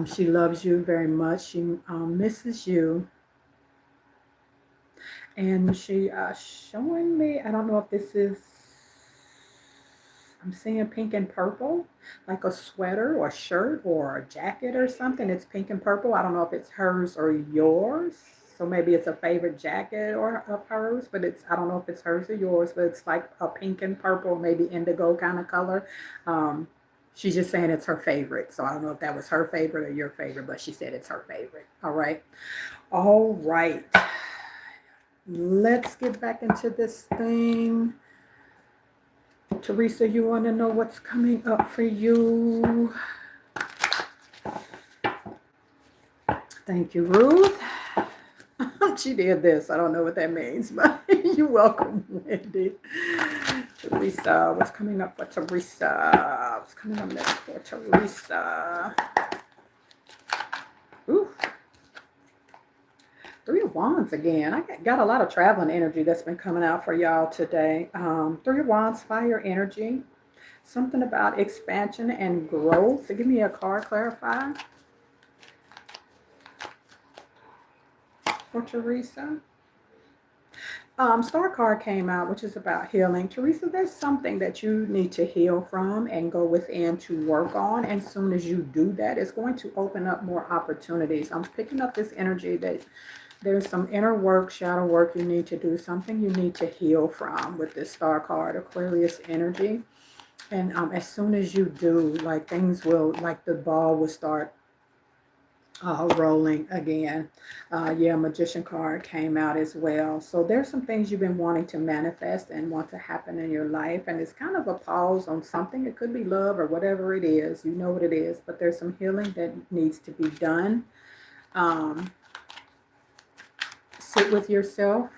she loves you very much. She misses you. And she showing me, I don't know if this is, I'm seeing pink and purple, like a sweater or shirt or a jacket or something. It's pink and purple. I don't know if it's hers or yours. So maybe it's a favorite jacket or of hers, but I don't know if it's hers or yours, but it's like a pink and purple, maybe indigo kind of color. She's just saying it's her favorite. So I don't know if that was her favorite or your favorite, but she said it's her favorite. All right. All right. Let's get back into this thing. Teresa, you want to know what's coming up for you? Thank you, Ruth. She did this. I don't know what that means, but you're welcome, Wendy. Teresa, what's coming up for Teresa? What's coming up next for Teresa? Ooh. Three of Wands again. I got a lot of traveling energy that's been coming out for y'all today. Three of Wands, fire energy. Something about expansion and growth. So give me a card, clarify. For Teresa. Star card came out, which is about healing. Teresa, there's something that you need to heal from and go within to work on. And as soon as you do that, it's going to open up more opportunities. I'm picking up this energy that there's some inner work, shadow work you need to do, something you need to heal from with this star card, Aquarius energy. And as soon as you do, like things will, like the ball will start rolling again. Yeah, Magician card came out as well. So there's some things you've been wanting to manifest and want to happen in your life. And it's kind of a pause on something. It could be love or whatever it is. You know what it is. But there's some healing that needs to be done. Sit with yourself.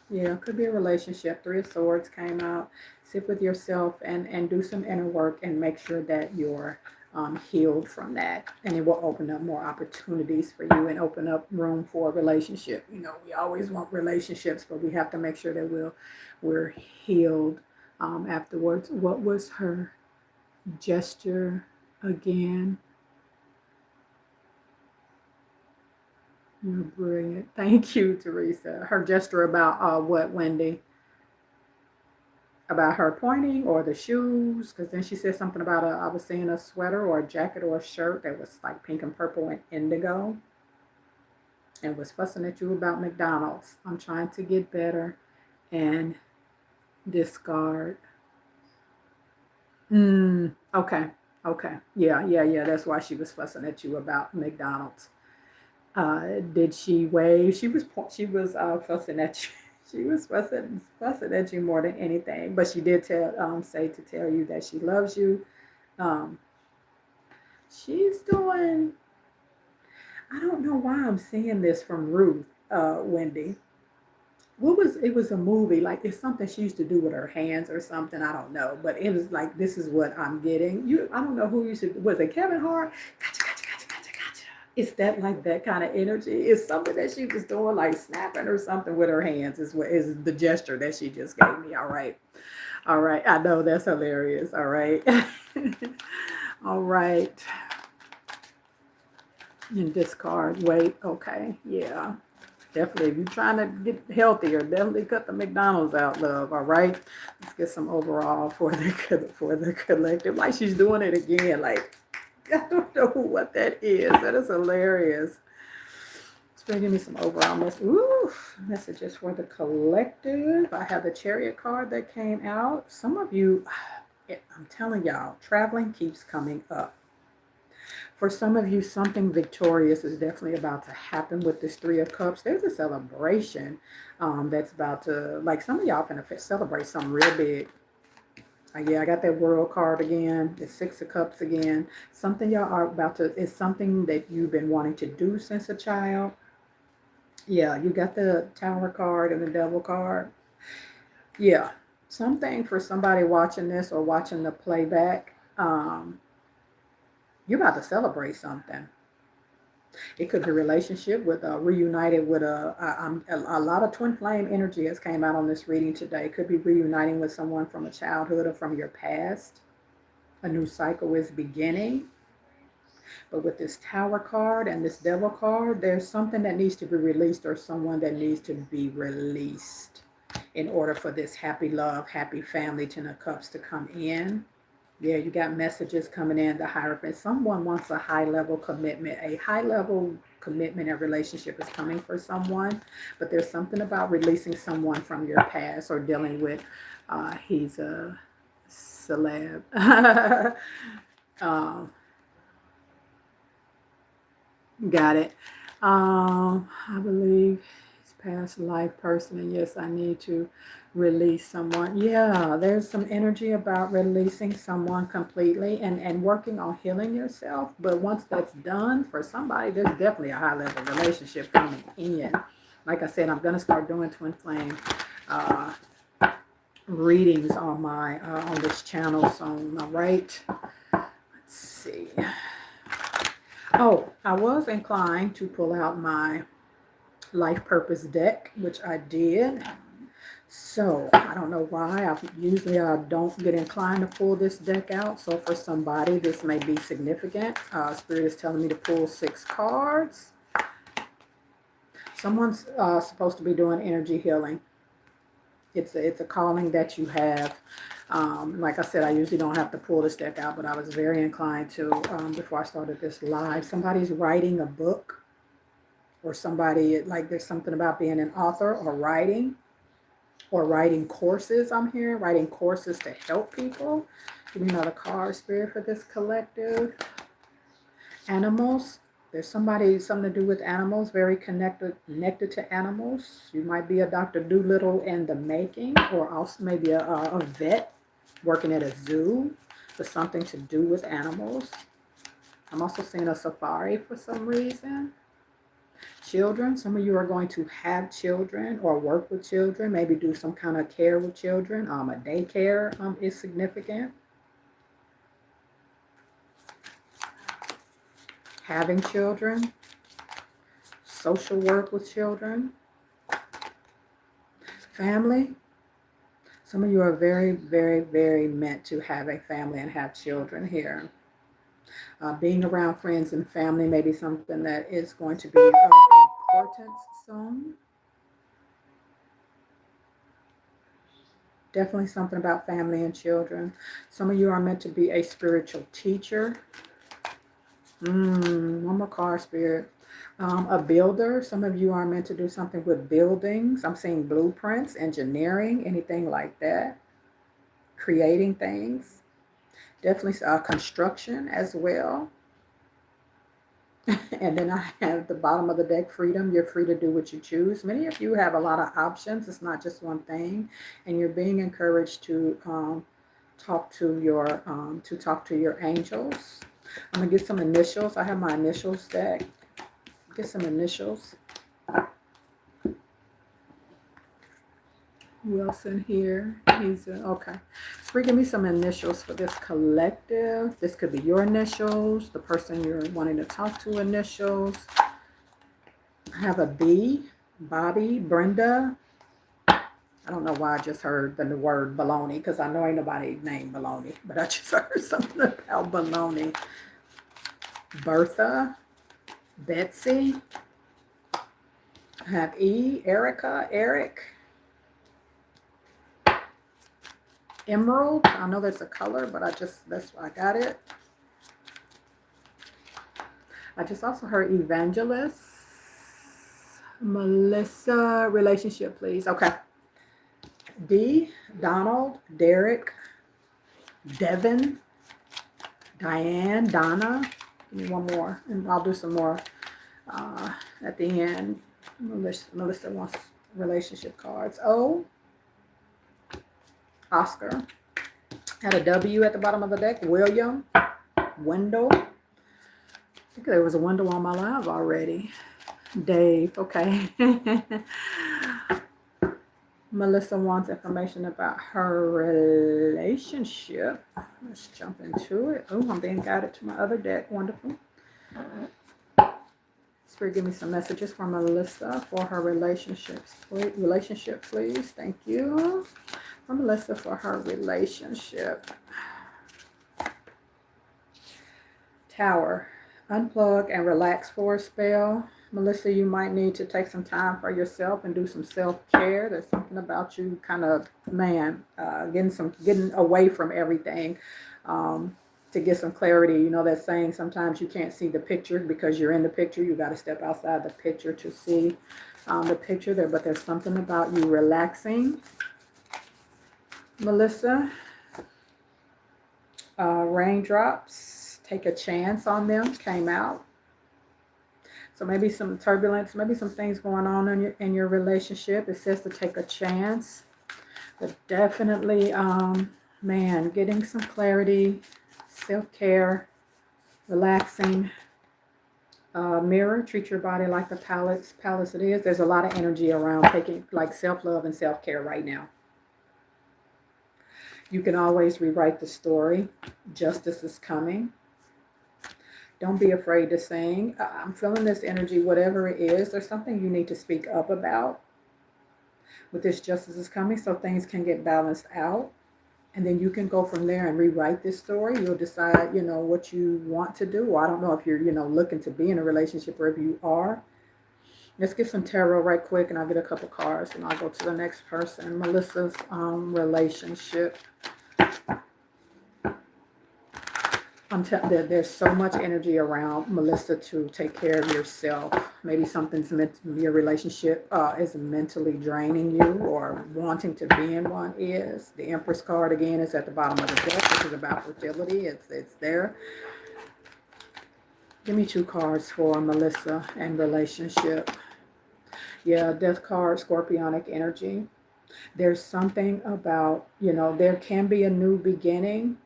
Yeah, it could be a relationship. Three of Swords came out. Sit with yourself and do some inner work and make sure that you're healed from that. And it will open up more opportunities for you and open up room for a relationship. You know, we always want relationships, but we have to make sure that we're healed afterwards. What was her gesture again? You're brilliant. Thank you, Teresa. Her gesture about what, Wendy? About her pointing or the shoes? Because then she said something about I was seeing a sweater or a jacket or a shirt that was like pink and purple and indigo. And was fussing at you about McDonald's. I'm trying to get better and discard. Okay. Okay. Yeah. That's why she was fussing at you about McDonald's. Did she wave? She was fussing at you. She was fussing at you more than anything. But she did say to tell you that she loves you. Um, she's doing. I don't know why I'm seeing this from Ruth. Wendy. What was it? Was a movie like it's something she used to do with her hands or something. I don't know, but it was like this is what I'm getting. You, I don't know who you should. Was it Kevin Hart? Gotcha, gotcha, gotcha, gotcha, gotcha. It's that like that kind of energy. It's something that she was doing, like snapping or something with her hands. Is what is the gesture that she just gave me. All right, all right. I know that's hilarious. All right, all right. And discard. Wait. Okay. Yeah. Definitely, if you're trying to get healthier, definitely cut the McDonald's out, love. All right, let's get some overall for the collective. Like she's doing it again. Like I don't know what that is. That is hilarious. Let's give me some overall messages for the collective. I have the Chariot card that came out. Some of you, I'm telling y'all, traveling keeps coming up. For some of you, something victorious is definitely about to happen with this Three of Cups. There's a celebration that's about to, like some of y'all finna celebrate something real big. Yeah, I got that World card again. The Six of Cups again. Something y'all are about to, is something that you've been wanting to do since a child. Yeah, you got the Tower card and the Devil card. Yeah, something for somebody watching this or watching the playback. You're about to celebrate something. It could be a relationship with reunited with a lot of twin flame energy has came out on this reading today. It could be reuniting with someone from a childhood or from your past. A new cycle is beginning. But with this Tower card and this Devil card, there's something that needs to be released or someone that needs to be released in order for this happy love, happy family Ten of Cups to come in. Yeah, you got messages coming in, the Hierophant. Someone wants a high-level commitment. A high-level commitment and relationship is coming for someone, but there's something about releasing someone from your past or dealing with, he's a celeb. uh, got it. I believe it's past life person, and yes, I need to release someone. Yeah, there's some energy about releasing someone completely and working on healing yourself. But once that's done, for somebody, there's definitely a high level relationship coming in. Like I said, I'm gonna start doing twin flame readings on my on this channel soon. All right. Let's see. Oh, I was inclined to pull out my life purpose deck, which I did. So I don't know why. Usually I don't get inclined to pull this deck out. So for somebody, this may be significant. Spirit is telling me to pull 6 cards. Someone's supposed to be doing energy healing. It's a calling that you have. Like I said, I usually don't have to pull this deck out, but I was very inclined to before I started this live. Somebody's writing a book, or somebody, like there's something about being an author or writing courses. I'm here, writing courses to help people. Give me another card, Spirit, for this collective. Animals. There's something to do with animals, very connected to animals. You might be a Dr. Doolittle in the making, or also maybe a vet working at a zoo, but something to do with animals. I'm also seeing a safari for some reason. Children, some of you are going to have children or work with children, maybe do some kind of care with children. A daycare is significant. Having children, social work with children, family. Some of you are very, very, very meant to have a family and have children here. Being around friends and family may be something that is going to be of importance soon. Definitely something about family and children. Some of you are meant to be a spiritual teacher. One more card, Spirit. A builder. Some of you are meant to do something with buildings. I'm seeing blueprints, engineering, anything like that. Creating things. Definitely construction as well. And then I have the bottom of the deck, freedom. You're free to do what you choose. Many of you have a lot of options. It's not just one thing. And you're being encouraged to talk to your angels. I'm going to get some initials. I have my initials deck. Get some initials. Who else in here? Okay. Spirit, give me some initials for this collective. This could be your initials, the person you're wanting to talk to initials. I have a B, Bobby, Brenda. I don't know why I just heard the word baloney, because I know ain't nobody named baloney, but I just heard something about baloney. Bertha, Betsy. I have E, Erica, Eric. Emerald, I know that's a color, but I got it. I just also heard evangelist. Melissa, relationship, please. Okay. D, Donald, Derek, Devin, Diane, Donna. Give me one more, and I'll do some more at the end. Melissa wants relationship cards. O, Oscar. Had a W at the bottom of the deck. William, Wendell. I think there was a Wendell on my live already. Dave, okay. Melissa wants information about her relationship. Let's jump into it. Oh, I'm being guided to my other deck. Wonderful. Spirit, give me some messages for Melissa for her relationships. Relationship, please. Thank you. For Melissa for her relationship. Tower. Unplug and relax for a spell. Melissa, you might need to take some time for yourself and do some self-care. There's something about you kind of, getting away from everything to get some clarity. You know that saying, sometimes you can't see the picture because you're in the picture. You got to step outside the picture to see the picture there. But there's something about you relaxing. Melissa, raindrops, take a chance on them, came out. So maybe some turbulence, maybe some things going on in your relationship. It says to take a chance. But definitely, getting some clarity, self-care, relaxing. Mirror, treat your body like the palace it is. There's a lot of energy around taking like self-love and self-care right now. You can always rewrite the story. Justice is coming. Don't be afraid to sing. I'm feeling this energy, whatever it is. There's something you need to speak up about. With this justice is coming, so things can get balanced out. And then you can go from there and rewrite this story. You'll decide, what you want to do. Or I don't know if you're, looking to be in a relationship or if you are. Let's get some tarot right quick, and I'll get a couple cards, and I'll go to the next person. Melissa's relationship. There's so much energy around Melissa to take care of yourself. Maybe your relationship is mentally draining you, or wanting to be in one is. The Empress card again is at the bottom of the deck. This is about fertility. It's there. Give me 2 cards for Melissa and relationship. Yeah, Death card, Scorpionic energy. There's something about, there can be a new beginning.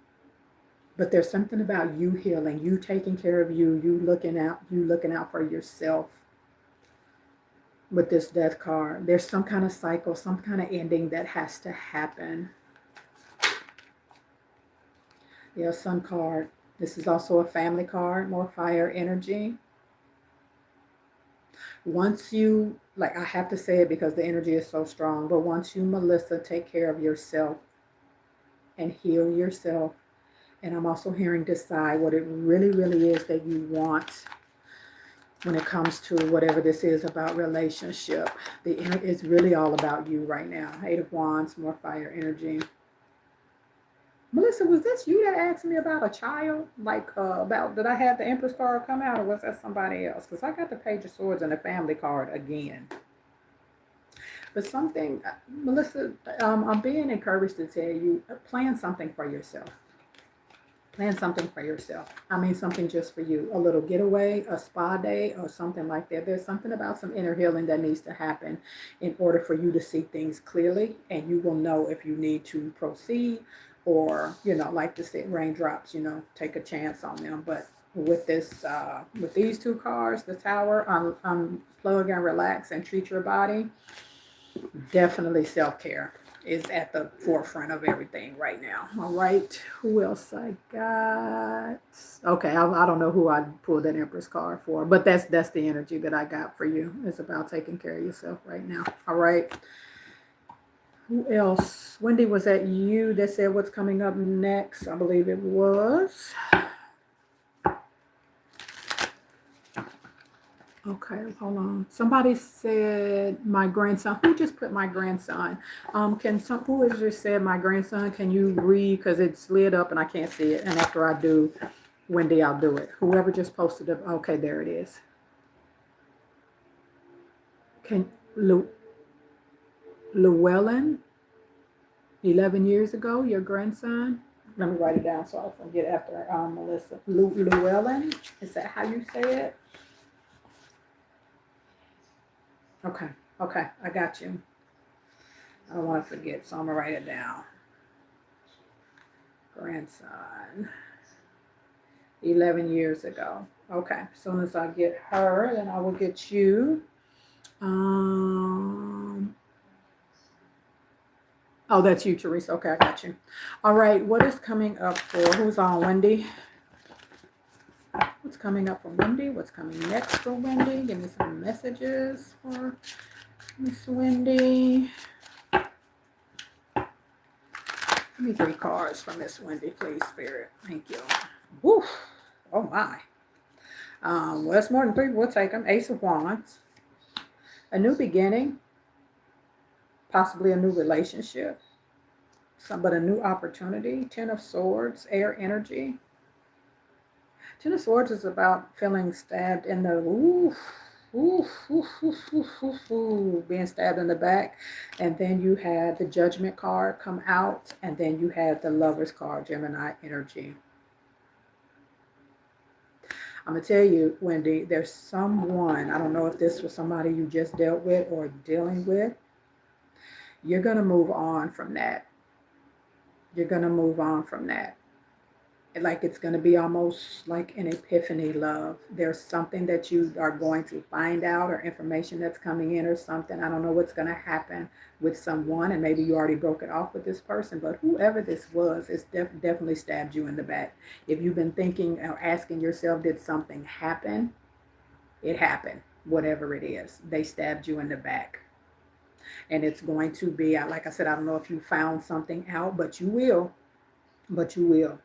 But there's something about you healing, you taking care of you looking out for yourself. With this Death card, there's some kind of cycle, some kind of ending that has to happen. Yeah, Sun card. This is also a family card, more fire energy. Once you, I have to say it because the energy is so strong, but once you, Melissa, take care of yourself and heal yourself. And I'm also hearing decide what it really, really is that you want when it comes to whatever this is about relationship. It's really all about you right now. 8 of Wands, more fire energy. Melissa, was this you that asked me about a child? Did I have the Empress card come out, or was that somebody else? Because I got the Page of Swords and the family card again. But something, Melissa, I'm being encouraged to tell you, plan something for yourself. Plan something for yourself. I mean, something just for you. A little getaway, a spa day, or something like that. There's something about some inner healing that needs to happen in order for you to see things clearly. And you will know if you need to proceed or, like to say raindrops, take a chance on them. But with this, with these 2 cards, the Tower, unplug and relax and treat your body. Definitely self-care. is at the forefront of everything right now. All right, who else I got? Okay, I don't know who I pulled that Empress card for, but that's the energy that I got for you. It's about taking care of yourself right now. All right. Who else? Wendy, was that you that said what's coming up next? I believe it was. Okay, hold on. Somebody said my grandson. Who just put my grandson? Who has just said my grandson? Can you read? Because it slid up and I can't see it. And after I do, Wendy, I'll do it. Whoever just posted it. Okay, there it is. Can Llewellyn, 11 years ago, your grandson? Let me write it down so I don't forget after Melissa. Llewellyn, is that how you say it? Okay, okay, I got you. I don't want to forget, so I'm going to write it down. Grandson, 11 years ago. Okay, as soon as I get her, then I will get you. Oh, that's you, Teresa. Okay, I got you. All right, what is coming up for, who's on, Wendy? What's coming up for Wendy? What's coming next for Wendy? Give me some messages for Miss Wendy. Give me 3 cards for Miss Wendy, please, Spirit. Thank you. Woo! Oh, my. Well, it's more than 3. We'll take them. Ace of Wands. A new beginning. Possibly a new relationship. But a new opportunity. 10 of Swords. Air energy. 10 of Swords is about feeling stabbed in the being stabbed in the back. And then you had the Judgment card come out. And then you had the Lovers card, Gemini energy. I'm going to tell you, Wendy, there's someone, I don't know if this was somebody you just dealt with or dealing with. You're going to move on from that. You're going to move on from that. Like it's going to be almost like an epiphany, love. There's something that you are going to find out or information that's coming in or something. I don't know what's going to happen with someone, and maybe you already broke it off with this person, but whoever this was, it's definitely stabbed you in the back. If you've been thinking or asking yourself, did something happen? It happened. Whatever it is, they stabbed you in the back. And it's going to be, like I said, I don't know if you found something out, but you will. But you will.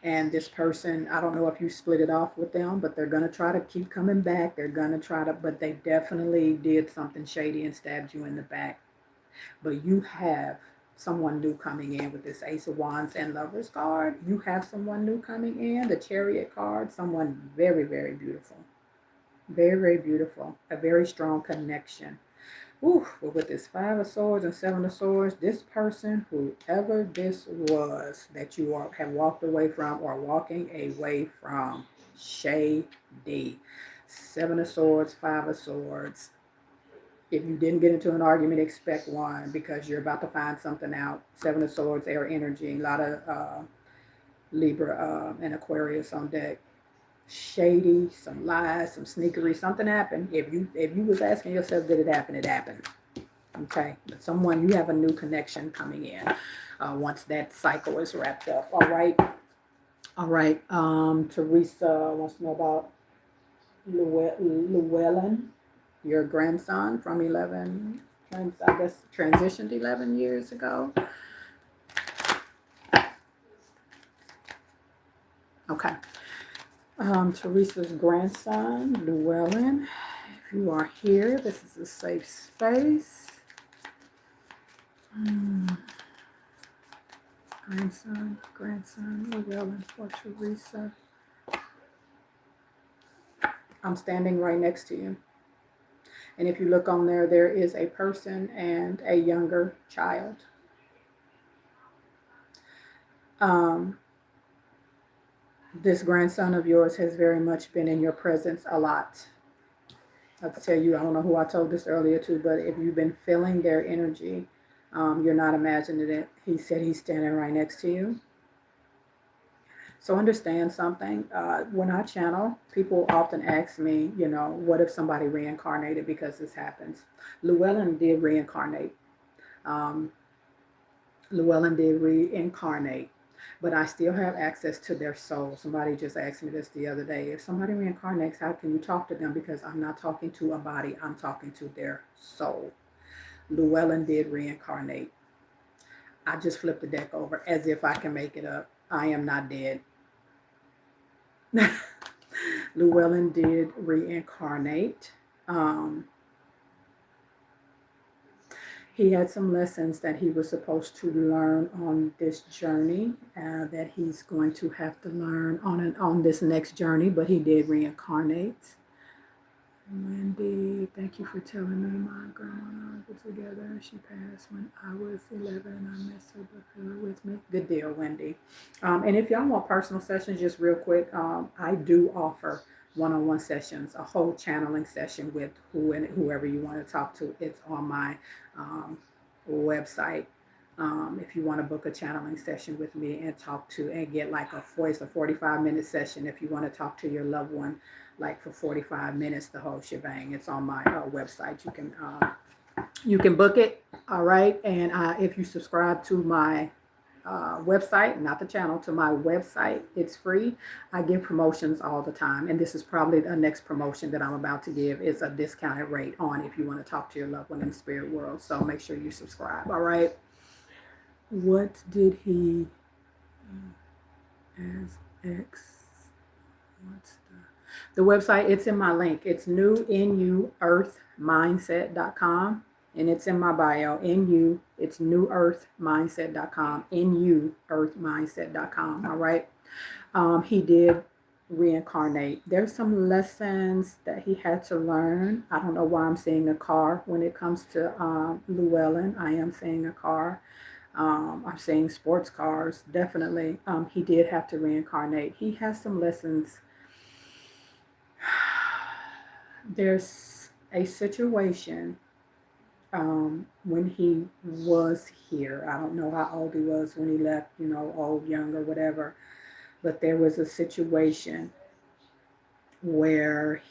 And this person, I don't know if you split it off with them, but they're going to try to keep coming back. They're going to try to, but they definitely did something shady and stabbed you in the back. But you have someone new coming in with this Ace of Wands and Lovers card. You have someone new coming in, the Chariot card, someone very, very beautiful. Very, very beautiful. A very strong connection. Ooh, but with this 5 of Swords and 7 of Swords, this person, whoever this was that you have walked away from or walking away from, shady. 7 of Swords, 5 of Swords. If you didn't get into an argument, expect one because you're about to find something out. 7 of Swords, air energy, a lot of Libra and Aquarius on deck. Shady, some lies, some sneakery, something happened. If you was asking yourself, did it happen? It happened. Okay, but someone, you have a new connection coming in once that cycle is wrapped up. All right. Teresa wants to know about Llewellyn, your grandson from 11, I guess transitioned 11 years ago. Okay. Teresa's grandson, Llewellyn. If you are here, this is a safe space. Grandson, Llewellyn for Teresa. I'm standing right next to you. And if you look on there, there is a person and a younger child. This grandson of yours has very much been in your presence a lot. I'll tell you, I don't know who I told this earlier to, but if you've been feeling their energy, you're not imagining it. He said he's standing right next to you. So understand something. When I channel, people often ask me, what if somebody reincarnated because this happens? Llewellyn did reincarnate. Llewellyn did reincarnate, but I still have access to their soul. Somebody just asked me this the other day. If somebody reincarnates, how can you talk to them? Because I'm not talking to a body, I'm talking to their soul. Llewellyn did reincarnate. I just flipped the deck over as if I can make it up. I am not dead. Llewellyn did reincarnate. Um, he had some lessons that he was supposed to learn on this journey that he's going to have to learn on this next journey, but he did reincarnate. Wendy, thank you for telling me my grandmother was together. She passed when I was 11 and I miss her, but feel her with me. Good deal, Wendy. And if y'all want personal sessions, just real quick, I do offer one-on-one sessions, a whole channeling session with whoever you want to talk to. It's on my website. If you want to book a channeling session with me and talk to and get like a 45-minute session, if you want to talk to your loved one like for 45 minutes, the whole shebang, it's on my website. You can book it. All right. And if you subscribe to my website, not the channel, to my website, it's free. I give promotions all the time, and this is probably the next promotion that I'm about to give. Is a discounted rate on if you want to talk to your loved one in the spirit world. So make sure you subscribe. All right. What did he as X? What's the website? It's in my link. It's newearthmindset.com, and it's in my bio. It's newearthmindset.com. newearthmindset.com. All right. He did reincarnate. There's some lessons that he had to learn. I don't know why I'm seeing a car when it comes to Llewellyn. I am seeing a car. I'm saying sports cars, definitely. He did have to reincarnate. He has some lessons. There's a situation when he was here. I don't know how old he was when he left, old, young, or whatever. But there was a situation where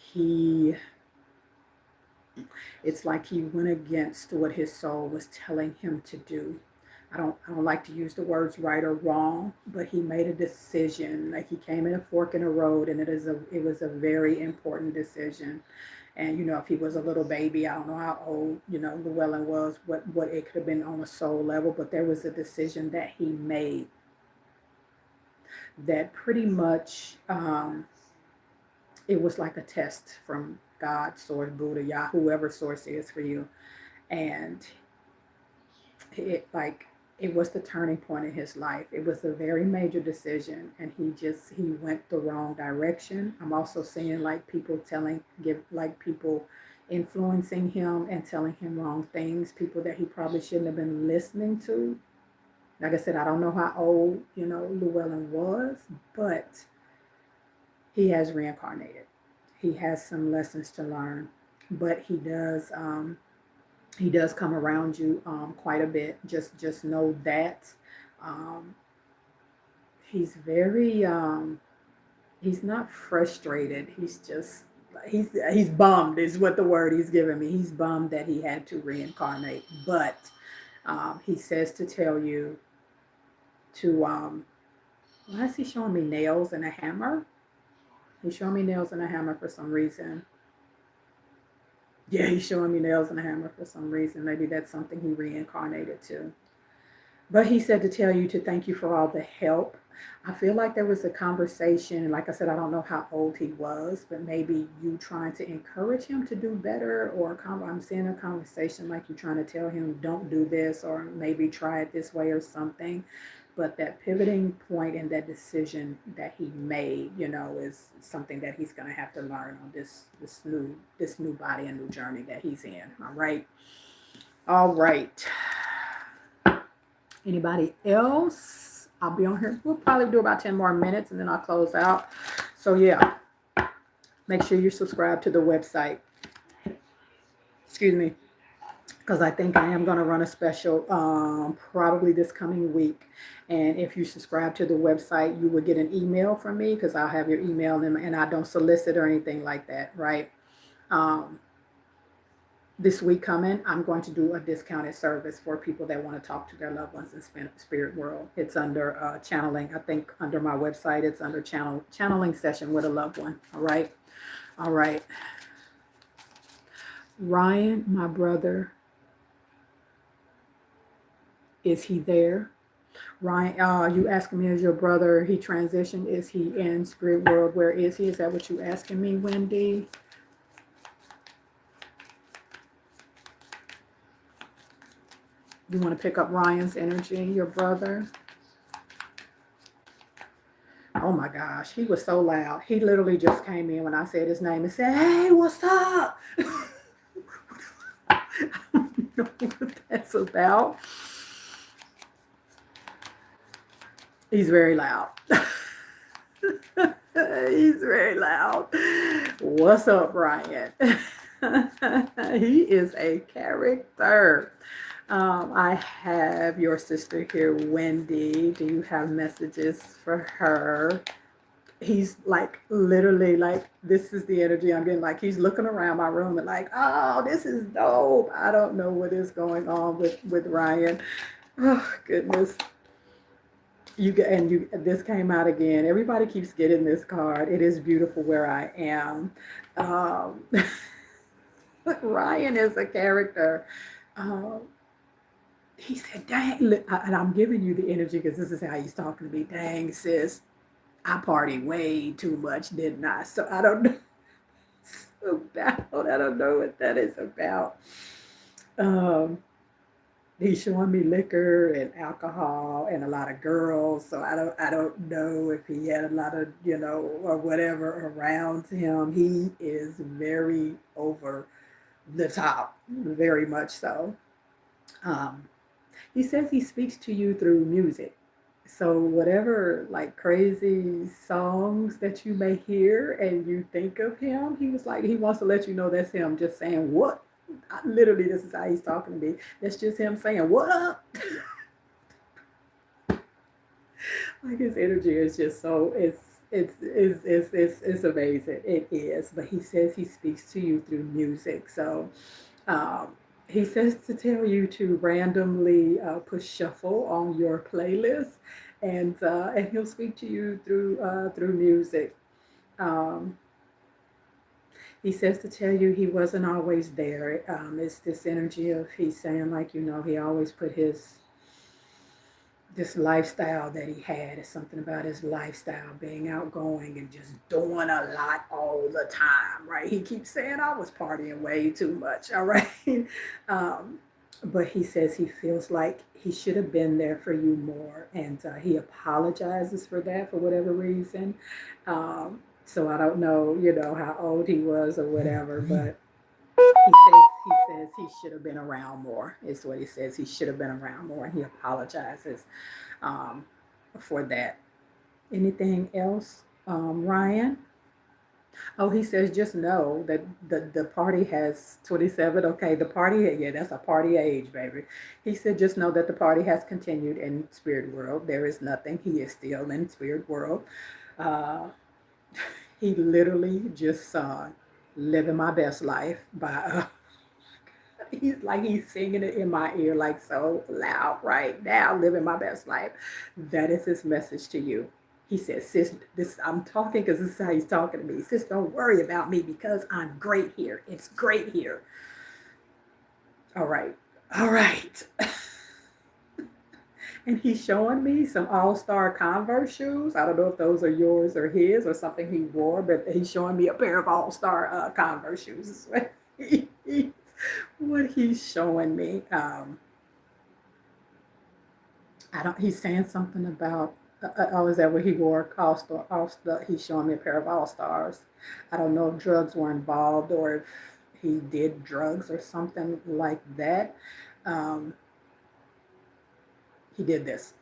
it's like he went against what his soul was telling him to do. I don't like to use the words right or wrong, but he made a decision. Like he came in a fork in the road, and it was a very important decision. And if he was a little baby, I don't know how old Llewellyn was, what it could have been on a soul level, but there was a decision that he made that pretty much it was like a test from God, source, Buddha, Yah, whoever source is for you, and it was the turning point in his life. It was a very major decision, and he went the wrong direction. I'm also seeing like people people influencing him and telling him wrong things, people that he probably shouldn't have been listening to. Like I said, I don't know how old, Llewellyn was, but he has reincarnated. He has some lessons to learn, but he does come around you quite a bit. Just know that he's very he's not frustrated. He's bummed is what the word he's giving me. He's bummed that he had to reincarnate, but he says to tell you to why is he showing me nails and a hammer? He's showing me nails and a hammer for some reason. Yeah, he's showing me nails and a hammer for some reason. Maybe that's something he reincarnated to. But he said to tell you to thank you for all the help. I feel like there was a conversation, and like I said, I don't know how old he was, but maybe you trying to encourage him to do better, or I'm seeing a conversation like you trying to tell him don't do this, or maybe try it this way or something. But that pivoting point and that decision that he made, is something that he's going to have to learn on this new body and new journey that he's in. All right. Anybody else? I'll be on here. We'll probably do about 10 more minutes and then I'll close out. So yeah, make sure you subscribe to the website. Excuse me. Because I think I am going to run a special probably this coming week. And if you subscribe to the website, you will get an email from me because I'll have your email and I don't solicit or anything like that, right? this week coming, I'm going to do a discounted service for people that want to talk to their loved ones in spirit world. It's under channeling. I think under my website, it's under channeling session with a loved one. All right. All right. Ryan, my brother, is he there? Ryan, you asking me, is your brother, he transitioned? Is he in spirit world? Where is he? Is that what you asking me, Wendy? You want to pick up Ryan's energy, your brother? Oh my gosh, he was so loud. He literally just came in when I said his name and said, "Hey, what's up?" I don't know what that's about. He's very loud. He's very loud. What's up, Ryan? He is a character. I have your sister here, Wendy. Do you have messages for her? He's like literally like, this is the energy I'm getting. Like he's looking around my room and like, oh, this is dope. I don't know what is going on with Ryan. Oh goodness. This came out again. Everybody keeps getting this card. It is beautiful where I am. Um, Ryan is a character. Um, he said, dang, and I'm giving you the energy because this is how he's talking to me. Dang, sis, I partied way too much, didn't I? So I don't know about, I don't know what that is about. Um, he's showing me liquor and alcohol and a lot of girls. So I don't know if he had a lot of, or whatever around him. He is very over the top, very much so. Um, he says he speaks to you through music. So whatever like crazy songs that you may hear and you think of him, he was like, he wants to let you know that's him just saying what? Literally, this is how he's talking to me. That's just him saying, what up? Like his energy is just so, it's amazing. It is. But he says he speaks to you through music. So he says to tell you to randomly push shuffle on your playlist, and he'll speak to you through music. Um, he says to tell you he wasn't always there. It's this energy of he's saying like he always put his this lifestyle that he had is something about his lifestyle being outgoing and just doing a lot all the time, right? He keeps saying I was partying way too much, all right. um, but he says he feels like he should have been there for you more, and he apologizes for that for whatever reason. So I don't know, how old he was or whatever, but he says he should have been around more. Is what he says. He should have been around more, and he apologizes um, for that. Anything else, Ryan? Oh, he says just know that the party has 27. Okay, the party, yeah, that's a party age, baby. He said just know that the party has continued in spirit world. There is nothing. He is still in spirit world. Uh, he literally just sung "Living My Best Life" by he's like he's singing it in my ear like so loud right now, living my best life. That is his message to you. He says, sis, this I'm talking because this is how he's talking to me. Sis, don't worry about me because I'm great here. It's great here. All right. All right. And he's showing me some all-star Converse shoes. I don't know if those are yours or his or something he wore, but he's showing me a pair of all-star Converse shoes. What he's showing me. I don't. He's saying something about. Oh, is that what he wore? All star. All star. He's showing me a pair of all stars. I don't know if drugs were involved or if he did drugs or something like that. Um, he did this.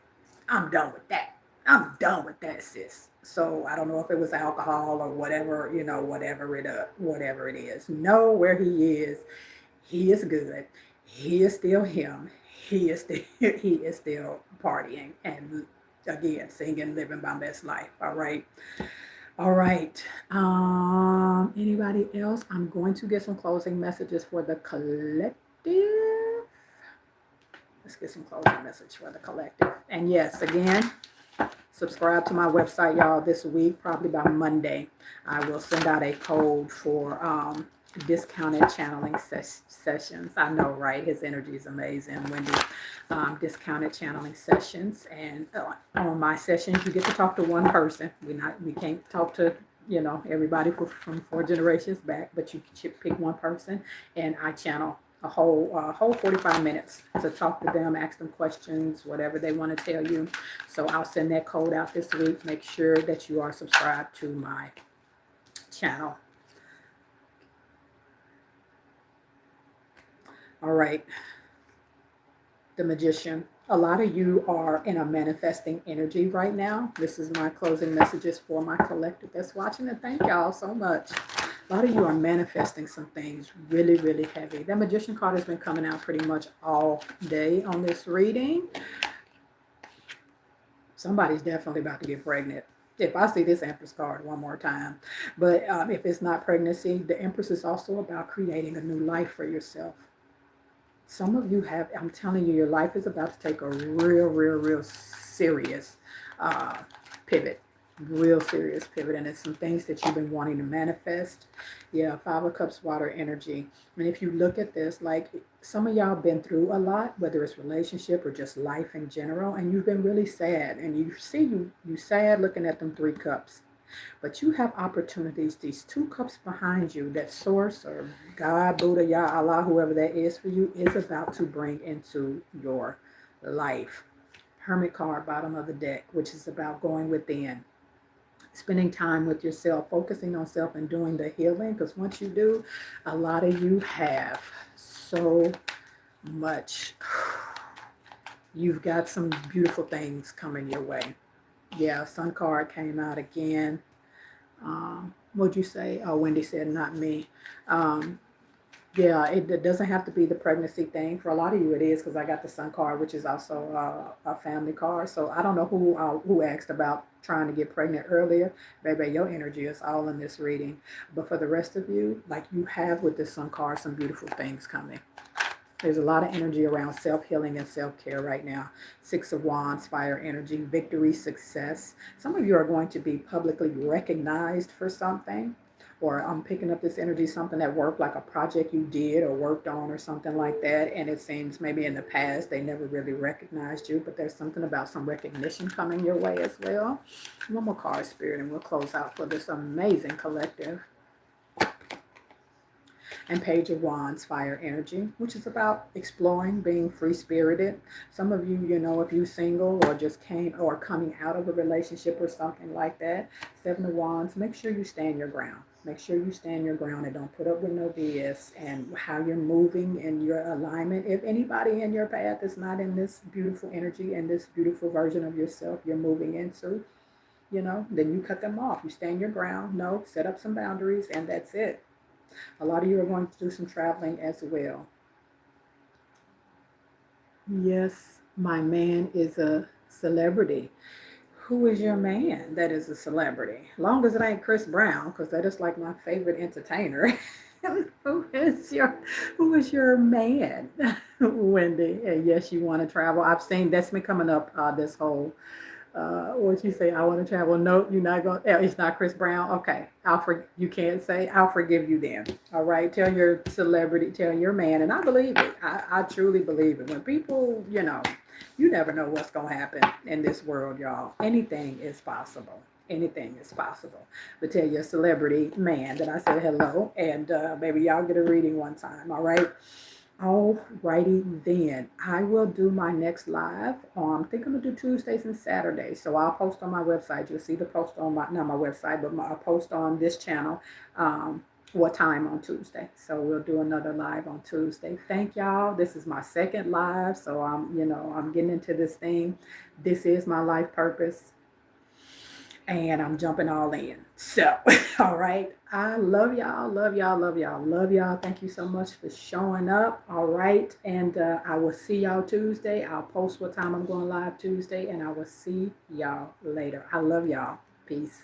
I'm done with that. I'm done with that, sis. So I don't know if it was alcohol or whatever, whatever it is. Know where he is. He is good. He is still him. He is still he is still partying and again singing, living my best life. All right. All right. Anybody else? I'm going to get some closing messages for the collective. Let's get some closing message for the collective. And yes, again, subscribe to my website, y'all, this week, probably by Monday. I will send out a code for discounted channeling sessions. I know, right? His energy is amazing, Wendy. Discounted channeling sessions, and on my sessions, you get to talk to one person. We can't talk to everybody from 4 generations back, but you can pick one person, and I channel a whole 45 minutes to talk to them, ask them questions, whatever they want to tell you. So I'll send that code out this week. Make sure that you are subscribed to my channel. All right. The Magician. A lot of you are in a manifesting energy right now. This is my closing messages for my collective that's watching, and thank y'all so much. A lot of you are manifesting some things really, really heavy. That Magician card has been coming out pretty much all day on this reading. Somebody's definitely about to get pregnant. If I see this Empress card one more time. But if it's not pregnancy, the Empress is also about creating a new life for yourself. Some of you have, I'm telling you, your life is about to take a real serious pivot. Real serious pivot. And it's some things that you've been wanting to manifest. Yeah, 5 of Cups, water energy. And if you look at this, like some of y'all been through a lot, whether it's relationship or just life in general, and you've been really sad. And you see you sad looking at them 3 cups. But you have opportunities, these 2 cups behind you, that Source or God, Buddha, Yah, Allah, whoever that is for you, is about to bring into your life. Hermit card, bottom of the deck, which is about going within, spending time with yourself, focusing on self and doing the healing. Because once you do, a lot of you have so much. You've got some beautiful things coming your way. Yeah, Sun card came out again. What'd you say? Oh, Wendy said, not me. Yeah, it doesn't have to be the pregnancy thing. For a lot of you, it is, because I got the Sun card, which is also a family card. So I don't know who asked about trying to get pregnant earlier. Baby, your energy is all in this reading. But for the rest of you, like you have with this Sun card, some beautiful things coming. There's a lot of energy around self-healing and self-care right now. 6 of Wands, fire energy, victory, success. Some of you are going to be publicly recognized for something. Or I'm picking up this energy, something at work, like a project you did or worked on or something like that. And it seems maybe in the past they never really recognized you. But there's something about some recognition coming your way as well. One more card, Spirit, and we'll close out for this amazing collective. And Page of Wands, fire energy, which is about exploring, being free-spirited. Some of you, if you're single or just came or coming out of a relationship or something like that. 7 of Wands, make sure you stand your ground. Make sure you stand your ground and don't put up with no BS. And how you're moving and your alignment. If anybody in your path is not in this beautiful energy and this beautiful version of yourself you're moving into, then you cut them off. You stand your ground. No, set up some boundaries, and that's it. A lot of you are going to do some traveling as well. Yes, my man is a celebrity. Who is your man that is a celebrity? Long as it ain't Chris Brown, because that is like my favorite entertainer. who is your man, Wendy? And yes, you want to travel. I've seen that's been coming up this whole what you say, I want to travel. No, you're not going. It's not Chris Brown. Okay, you can't say. I'll forgive you then. All right. Tell your celebrity. Tell your man. And I believe it. I truly believe it. When people, you never know what's gonna happen in this world, y'all. Anything is possible. Anything is possible. But tell your celebrity man that I said hello, and maybe y'all get a reading one time. All right. Alrighty then. I will do my next live. I think I'm gonna do Tuesdays and Saturdays. So I'll post on my website. You'll see the post on not my website, but I'll post on this channel what time on Tuesday. So we'll do another live on Tuesday. Thank y'all. This is my second live. So I'm getting into this thing. This is my life purpose. And I'm jumping all in. So, all right. I love y'all, love y'all, love y'all, love y'all. Thank you so much for showing up. All right. And I will see y'all Tuesday. I'll post what time I'm going live Tuesday, and I will see y'all later. I love y'all. Peace.